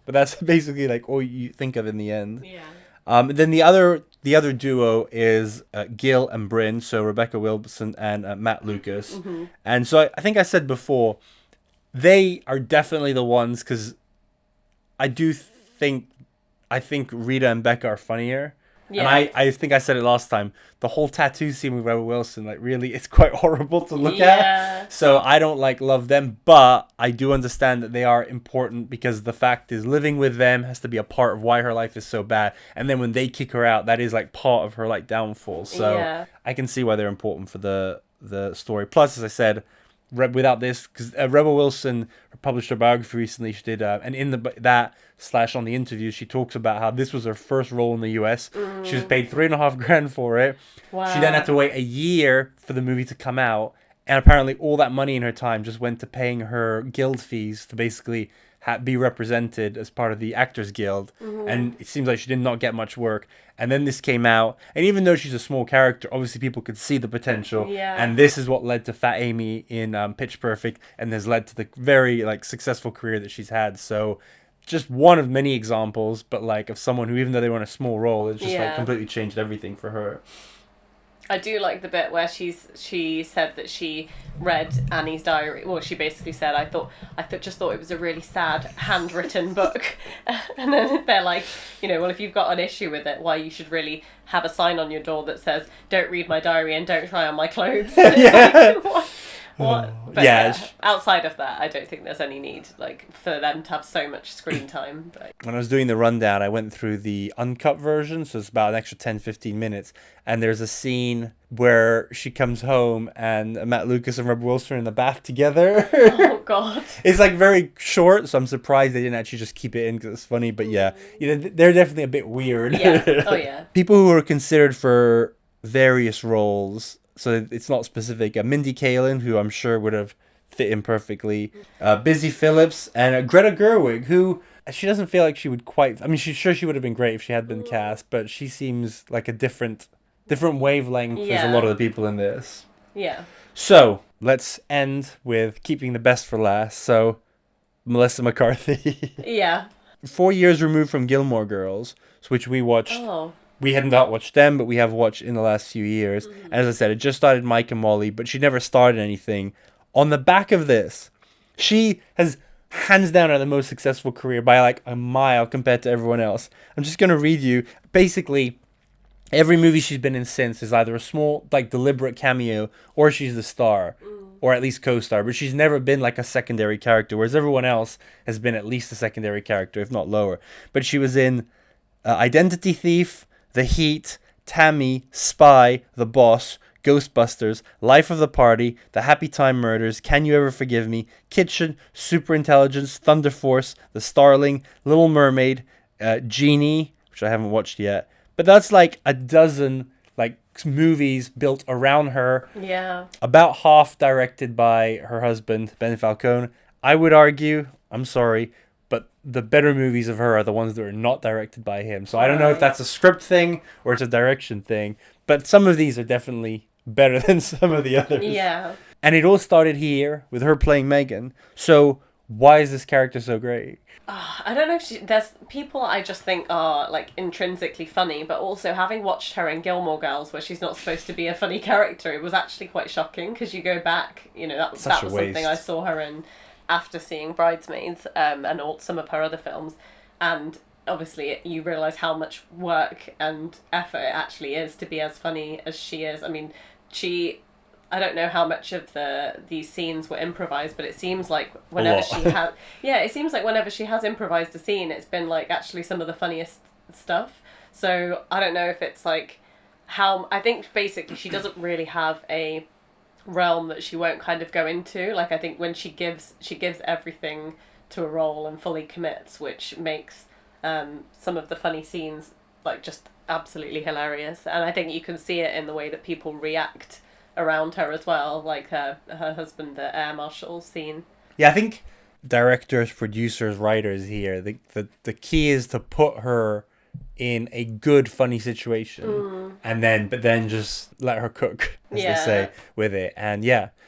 But that's basically like all you think of in the end. Yeah. Then the other duo is Gil and Bryn, so Rebecca Wilson and Matt Lucas. Mm-hmm. And so I think I said before, they are definitely the ones, because I think Rita and Becca are funnier. Yeah. And I think I said it last time. The whole tattoo scene with Rebel Wilson, like really, it's quite horrible to look at. So I don't love them, but I do understand that they are important because the fact is living with them has to be a part of why her life is so bad. And then when they kick her out, that is like part of her like downfall. So I can see why they're important for the story. Plus, as I said, without this, because Rebel Wilson published her biography recently. She did, and in that / on the interview, she talks about how this was her first role in the US. She was paid $3,500 for it. Wow. She then had to wait a year for the movie to come out, and apparently all that money in her time just went to paying her guild fees to basically be represented as part of the Actors Guild. And it seems like she did not get much work. And then this came out, and even though she's a small character, obviously people could see the potential. And this is what led to Fat Amy in Pitch Perfect, and has led to the very successful career that she's had. So just one of many examples, but of someone who, even though they were in a small role, it's just completely changed everything for her. I do like the bit where she said that she read Annie's diary. Well, she basically said, I just thought it was a really sad handwritten book. And then they're like, well, if you've got an issue with it, why you should really have a sign on your door that says, "Don't read my diary and don't try on my clothes." What? But outside of that, I don't think there's any need for them to have so much screen time. But when I was doing the rundown, I went through the uncut version, so it's about an extra 10-15 minutes, and there's a scene where she comes home and Matt Lucas and Rebel Wilson are in the bath together. Oh god. It's very short, so I'm surprised they didn't actually just keep it in because it's funny, but they're definitely a bit weird. Oh yeah. People who are considered for various roles, so it's not specific. Mindy Kaling, who I'm sure would have fit in perfectly. Busy Phillips and Greta Gerwig, who she doesn't feel like she would quite. I mean, she would have been great if she had been cast, but she seems like a different wavelength as a lot of the people in this. Yeah. So let's end with keeping the best for last. So Melissa McCarthy. Yeah. 4 years removed from Gilmore Girls, which we watched. Oh. We had not watched them, but we have watched in the last few years. And as I said, it just started Mike and Molly, but she never started anything. On the back of this, she has hands down had the most successful career by a mile compared to everyone else. I'm just going to read you. Basically, every movie she's been in since is either a small, deliberate cameo, or she's the star, or at least co-star. But she's never been a secondary character, whereas everyone else has been at least a secondary character, if not lower. But she was in Identity Thief, The Heat, Tammy, Spy, The Boss, Ghostbusters, Life of the Party, The Happy Time Murders, Can You Ever Forgive Me, Kitchen, Superintelligence, Thunder Force, The Starling, Little Mermaid, Genie, which I haven't watched yet. But that's a dozen movies built around her. Yeah. About half directed by her husband, Ben Falcone. I would argue, I'm sorry, but the better movies of her are the ones that are not directed by him. So I don't know if that's a script thing or it's a direction thing, but some of these are definitely better than some of the others. Yeah. And it all started here with her playing Megan. So why is this character so great? I don't know if there's people I just think are intrinsically funny, but also having watched her in Gilmore Girls where she's not supposed to be a funny character, it was actually quite shocking because you go back, that was something I saw her in after seeing Bridesmaids and some of her other films, and obviously you realise how much work and effort it actually is to be as funny as she is. I mean, I don't know how much of these scenes were improvised, but it seems like whenever she has improvised a scene, it's been actually some of the funniest stuff. So I don't know if it's how, I think basically she doesn't really have a realm that she won't kind of go into. I think when she gives everything to a role and fully commits, which makes some of the funny scenes just absolutely hilarious. And I think you can see it in the way that people react around her as well, her husband, the air marshal scene. Yeah, I think directors, producers, writers here, the key is to put her in a good, funny situation, and then just let her cook, as they say, with it. And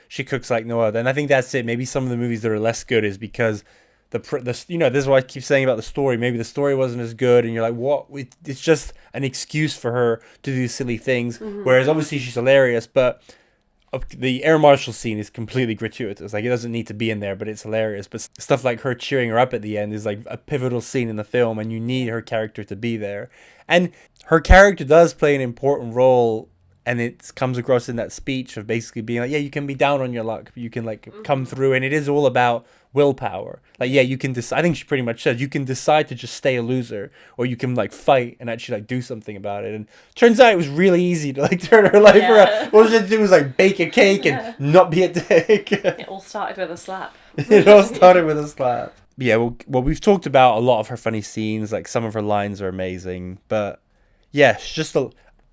she cooks like no other. And I think that's it. Maybe some of the movies that are less good is because this is what I keep saying about the story. Maybe the story wasn't as good, and you're like, what? It's just an excuse for her to do silly things. Whereas obviously she's hilarious, but the air marshal scene is completely gratuitous. Like, it doesn't need to be in there, but it's hilarious. But stuff like her cheering her up at the end is like a pivotal scene in the film, and you need her character to be there. And her character does play an important role, and it comes across in that speech of basically being like, yeah, you can be down on your luck, but you can like come through, and it is all about willpower. Like, yeah, you can decide. I think she pretty much says you can decide to just stay a loser, or you can like fight and actually like do something about it. And turns out it was really easy to like turn her life around. All she had to do was like bake a cake and not be a dick. It all started with a slap. It all started with a slap. Yeah, well, we've talked about a lot of her funny scenes. Like, some of her lines are amazing, but yeah, she's just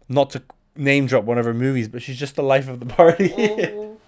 not to name drop one of her movies, but she's just the life of the party.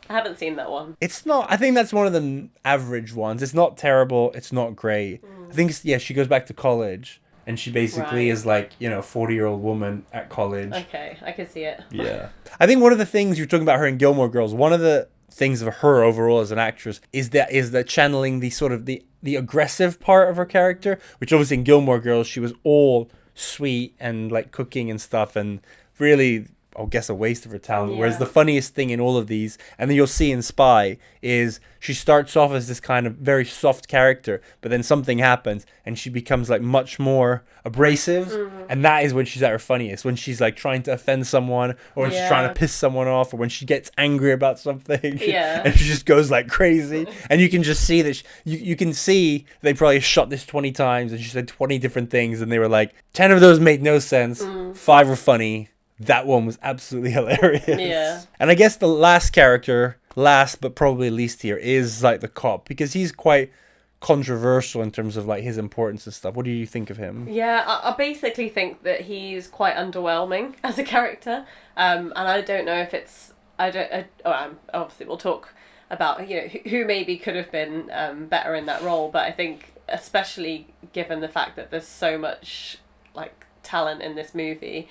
I haven't seen that one. It's not. I think that's one of the average ones. It's not terrible. It's not great. I think she goes back to college, and she basically is like, 40-year-old woman at college. Okay, I can see it. Yeah. I think one of the things you're talking about her in Gilmore Girls, one of the things of her overall as an actress is that channeling the sort of the aggressive part of her character, which obviously in Gilmore Girls she was all sweet and like cooking and stuff, and really, I guess, a waste of her talent. Whereas the funniest thing in all of these, and then you'll see in Spy, is she starts off as this kind of very soft character, but then something happens and she becomes like much more abrasive, and that is when she's at her funniest, when she's like trying to offend someone, or when she's trying to piss someone off, or when she gets angry about something, and she just goes like crazy. And you can just see that you can see they probably shot this 20 times, and she said 20 different things, and they were like, 10 of those made no sense, 5 were funny. That one was absolutely hilarious. Yeah. And I guess the last character, last but probably least here, is like the cop, because he's quite controversial in terms of like his importance and stuff. What do you think of him? Yeah, I basically think that he's quite underwhelming as a character. And I don't know if it's... obviously we'll talk about, who maybe could have been better in that role. But I think, especially given the fact that there's so much like talent in this movie...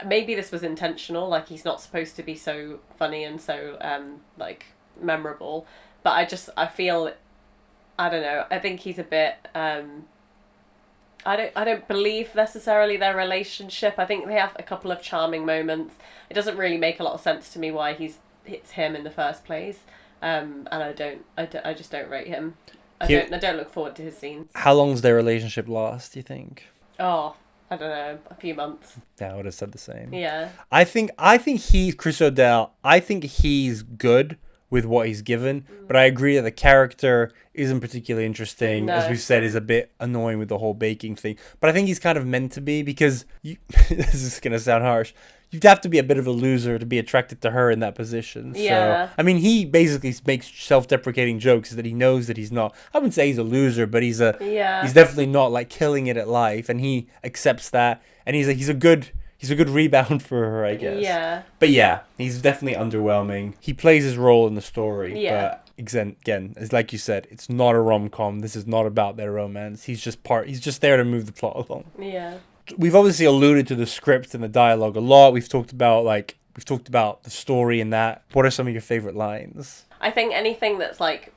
maybe this was intentional, like he's not supposed to be so funny and so like memorable, but I feel, I don't know, I think he's a bit I don't believe necessarily their relationship. I think they have a couple of charming moments. It doesn't really make a lot of sense to me why it's him in the first place, and I just don't rate him. I don't look forward to his scenes. How long does their relationship last, do you think? I don't know, a few months. Yeah, I would have said the same. Yeah. I think Chris O'Dell, I think he's good with what he's given, but I agree that the character isn't particularly interesting. No. As we've said, is a bit annoying with the whole baking thing. But I think he's kind of meant to be, because this is going to sound harsh. You'd have to be a bit of a loser to be attracted to her in that position. Yeah. So, I mean, he basically makes self-deprecating jokes that he knows that he's not. I wouldn't say he's a loser, but he's definitely not like killing it at life, and he accepts that. And he's a good rebound for her, I guess. Yeah. But yeah, he's definitely underwhelming. He plays his role in the story. Yeah. But again, it's like you said, it's not a rom-com. This is not about their romance. He's just there to move the plot along. Yeah. We've obviously alluded to the script and the dialogue a lot. We've talked about the story and that. What are some of your favorite lines? I think anything that's like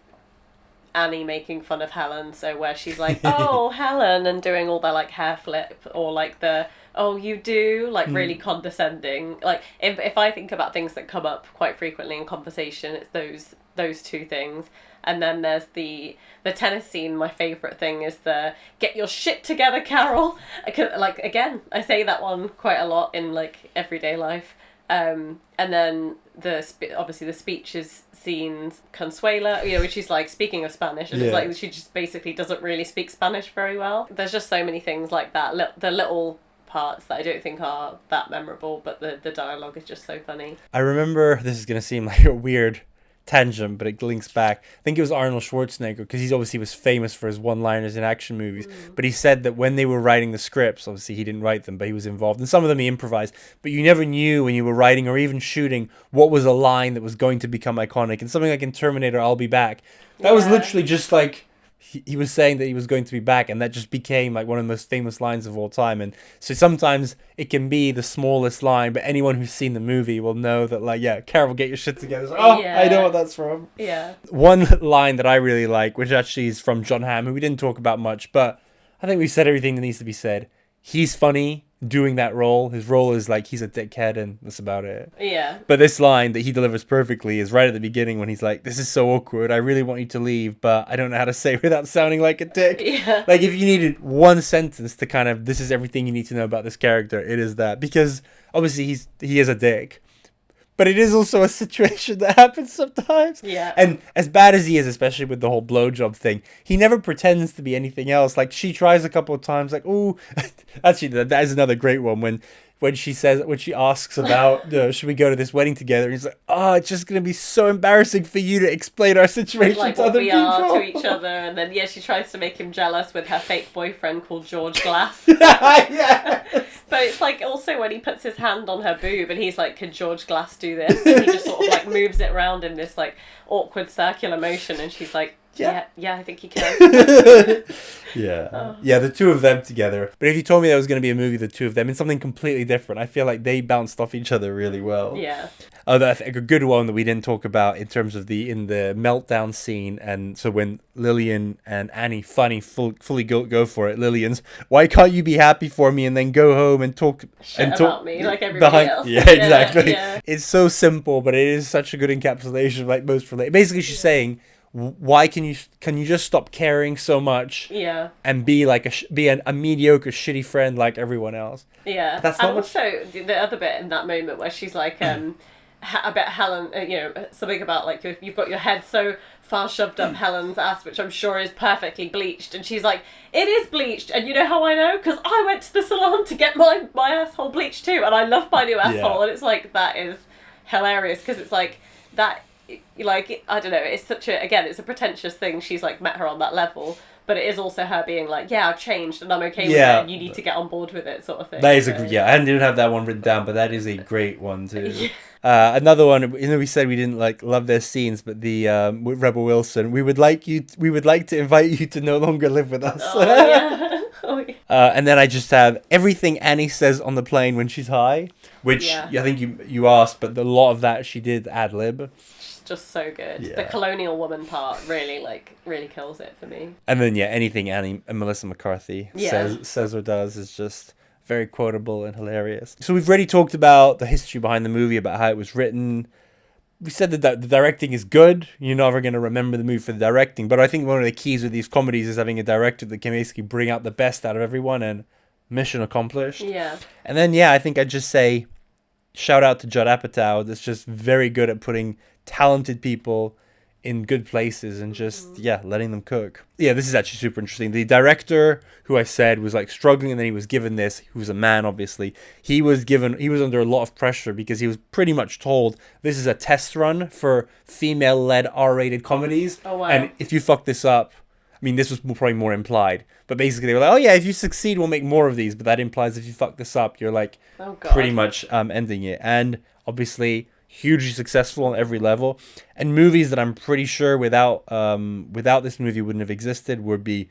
Annie making fun of Helen, so where she's like, "Oh, Helen," and doing all that like hair flip, or like the "Oh, you do," like really condescending. Like if I think about things that come up quite frequently in conversation, it's those two things. And then there's the tennis scene. My favourite thing is the "Get your shit together, Carol." Like, again, I say that one quite a lot in like everyday life. And then obviously the speeches scenes, Consuela, which is like speaking of Spanish, and it's like she just basically doesn't really speak Spanish very well. There's just so many things like that. The little parts that I don't think are that memorable, but the dialogue is just so funny. I remember, this is going to seem like a weird tangent, but it links back. I think it was Arnold Schwarzenegger, because he obviously was famous for his one-liners in action movies, but he said that when they were writing the scripts, obviously he didn't write them, but he was involved, and some of them he improvised, but you never knew when you were writing or even shooting what was a line that was going to become iconic. And something like in Terminator, "I'll be back," that was literally just like he was saying that he was going to be back, and that just became like one of the most famous lines of all time. And so sometimes it can be the smallest line, but anyone who's seen the movie will know that, like, yeah, Carol, get your shit together. Like, I know what that's from. Yeah. One line that I really like, which actually is from John Hamm, who we didn't talk about much, but I think we've said everything that needs to be said. He's funny, doing that role. His role is like he's a dickhead and that's about it. Yeah. But this line that he delivers perfectly is right at the beginning when he's like, "This is so awkward. I really want you to leave, but I don't know how to say it without sounding like a dick." Yeah. Like if you needed one sentence to kind of, this is everything you need to know about this character, it is that. Because obviously he is a dick. But it is also a situation that happens sometimes. Yeah. And as bad as he is, especially with the whole blowjob thing, he never pretends to be anything else. Like, she tries a couple of times, like, ooh. Actually, that is another great one. When she asks about, should we go to this wedding together? And he's like, oh, it's just going to be so embarrassing for you to explain our situation like to what other we people. are to each other. And then, yeah, she tries to make him jealous with her fake boyfriend called George Glass. Yeah. But it's like also when he puts his hand on her boob and he's like, could George Glass do this? And he just sort of like moves it around in this like awkward circular motion and she's like, yeah, I think he can. Yeah. Oh. Yeah, the two of them together. But if you told me there was going to be a movie, the two of them, in something completely different, I feel like they bounced off each other really well. Yeah. Oh, I think a good one that we didn't talk about in terms of in the meltdown scene, and so when Lillian and Annie fully go for it, Lillian's, why can't you be happy for me and then go home and talk about me like everybody else? Yeah, exactly. Yeah. It's so simple, but it is such a good encapsulation of like most relate. Basically, she's saying, why can you just stop caring so much? Yeah. And be like a mediocre, shitty friend like everyone else. Yeah. That's and not also the other bit in that moment where she's like, I bet Helen, something about like you've got your head so far shoved up Helen's ass, which I'm sure is perfectly bleached, and she's like, it is bleached, and you know how I know? Because I went to the salon to get my asshole bleached too, and I love my new asshole, and it's like, that is hilarious, because it's like, that, like, I don't know, it's such a, again, it's a pretentious thing, she's like met her on that level, but it is also her being like, yeah, I've changed and I'm okay with it and you need to get on board with it, sort of thing. That is I didn't have that one written down, but that is a great one too. Another one, we said we didn't like love their scenes, but the with Rebel Wilson, we would like to invite you to no longer live with us. Oh, yeah. Oh, yeah. And then I just have everything Annie says on the plane when she's high, which I think you asked, but a lot of that she did ad lib. Just so good. Yeah. The colonial woman part really kills it for me. And then anything Annie and Melissa McCarthy says or does is just very quotable and hilarious. So we've already talked about the history behind the movie, about how it was written. We said that the directing is good. You're never going to remember the movie for the directing, but I think one of the keys with these comedies is having a director that can basically bring out the best out of everyone, and mission accomplished. Yeah. And then I think I'd just say shout out to Judd Apatow, that's just very good at putting talented people in good places and just letting them cook. This is actually super interesting. The director, who I said was like struggling, and then he was given this, who was a man obviously, he was under a lot of pressure because he was pretty much told this is a test run for female-led R-rated comedies. Oh wow. And if you fuck this up, I mean, this was probably more implied, but basically they were like, oh yeah, if you succeed we'll make more of these, but that implies if you fuck this up you're like pretty much ending it. And obviously hugely successful on every level, and movies that I'm pretty sure without this movie wouldn't have existed would be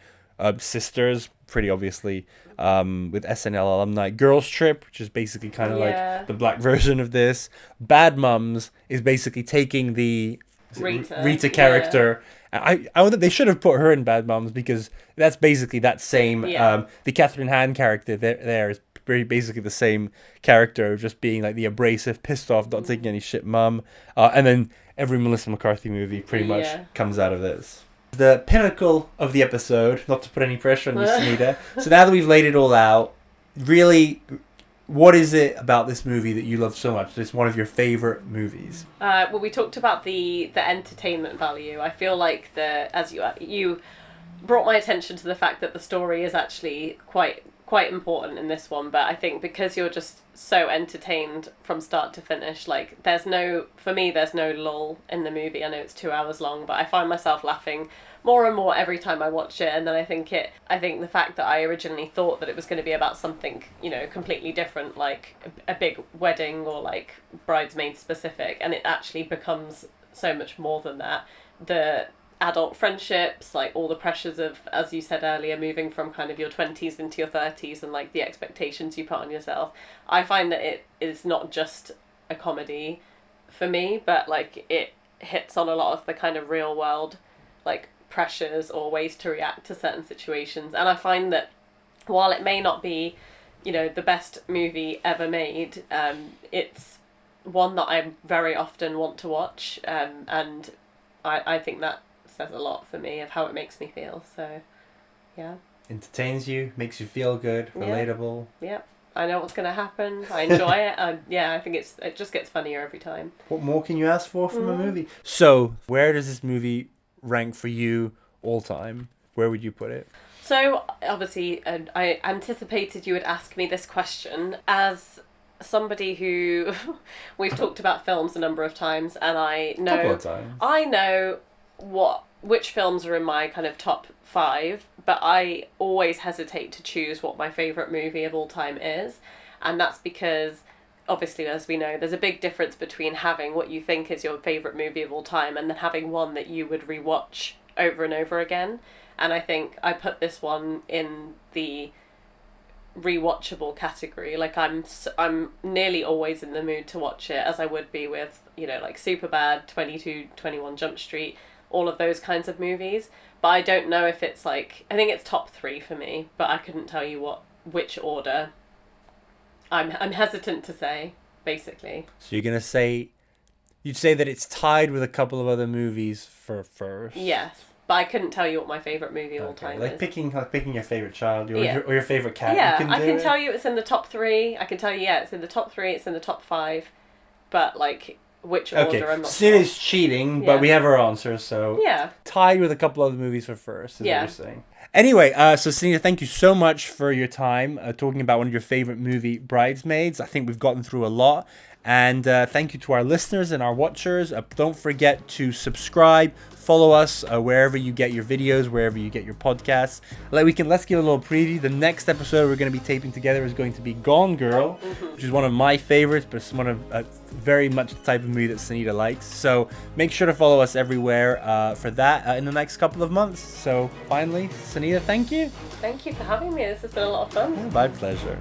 Sisters, pretty obviously, with SNL alumni. Girls Trip, which is basically kind of like the black version of this. Bad Mums is basically taking the Rita character. I wonder, they should have put her in Bad Moms, because that's basically that same the Catherine Hahn character there is basically the same character, just being like the abrasive, pissed off, not taking any shit mum. And then every Melissa McCarthy movie pretty much comes out of this. The pinnacle of the episode, not to put any pressure on you, Sonita. So now that we've laid it all out, really, what is it about this movie that you love so much? It's one of your favorite movies. Well, we talked about the entertainment value. I feel like as you brought my attention to the fact that the story is actually quite important in this one, but I think because you're just so entertained from start to finish, like there's no lull in the movie. I know it's 2 hours long, but I find myself laughing more and more every time I watch it. And then I think the fact that I originally thought that it was going to be about something, completely different, like a big wedding or like Bridesmaids specific, and it actually becomes so much more than that. The adult friendships, like all the pressures of, as you said earlier, moving from kind of your 20s into your 30s, and like the expectations you put on yourself. I find that it is not just a comedy for me, but like it hits on a lot of the kind of real world like pressures or ways to react to certain situations. And I find that while it may not be the best movie ever made, it's one that I very often want to watch, and I think that says a lot for me of how it makes me feel. So, yeah. Entertains you, makes you feel good, relatable. Yeah. I know what's going to happen. I enjoy it. I think it just gets funnier every time. What more can you ask for from a movie? So, where does this movie rank for you all time? Where would you put it? So, obviously, I anticipated you would ask me this question. As somebody who... we've talked about films a number of times, and I know... Couple of times. I know which films are in my kind of top 5, but I always hesitate to choose what my favourite movie of all time is. And that's because, obviously, as we know, there's a big difference between having what you think is your favourite movie of all time and then having one that you would rewatch over and over again. And I think I put this one in the rewatchable category. Like, I'm nearly always in the mood to watch it, as I would be with, like Superbad, 21 Jump Street, all of those kinds of movies. But I don't know if it's like... I think it's top 3 for me, but I couldn't tell you which order. I'm hesitant to say, basically. So you're going to say... You'd say that it's tied with a couple of other movies for first. Yes. But I couldn't tell you what my favourite movie of all time is. Picking your favourite child or your favourite cat. Yeah, I can tell you it's in the top 3. I can tell you, it's in the top 3, it's in the top 5. But, like... which order I'm not Sid sure. is cheating, but we have our answer, so tied with a couple other movies for first, is what you're saying. Anyway, so Sonita, thank you so much for your time talking about one of your favorite movie, Bridesmaids. I think we've gotten through a lot. And thank you to our listeners and our watchers. Don't forget to subscribe, follow us wherever you get your videos, wherever you get your podcasts. Let's give a little preview. The next episode we're going to be taping together is going to be Gone Girl, which is one of my favorites, but it's one of very much the type of movie that Sonita likes. So make sure to follow us everywhere for that in the next couple of months. So finally, Sonita, thank you. Thank you for having me. This has been a lot of fun. My pleasure.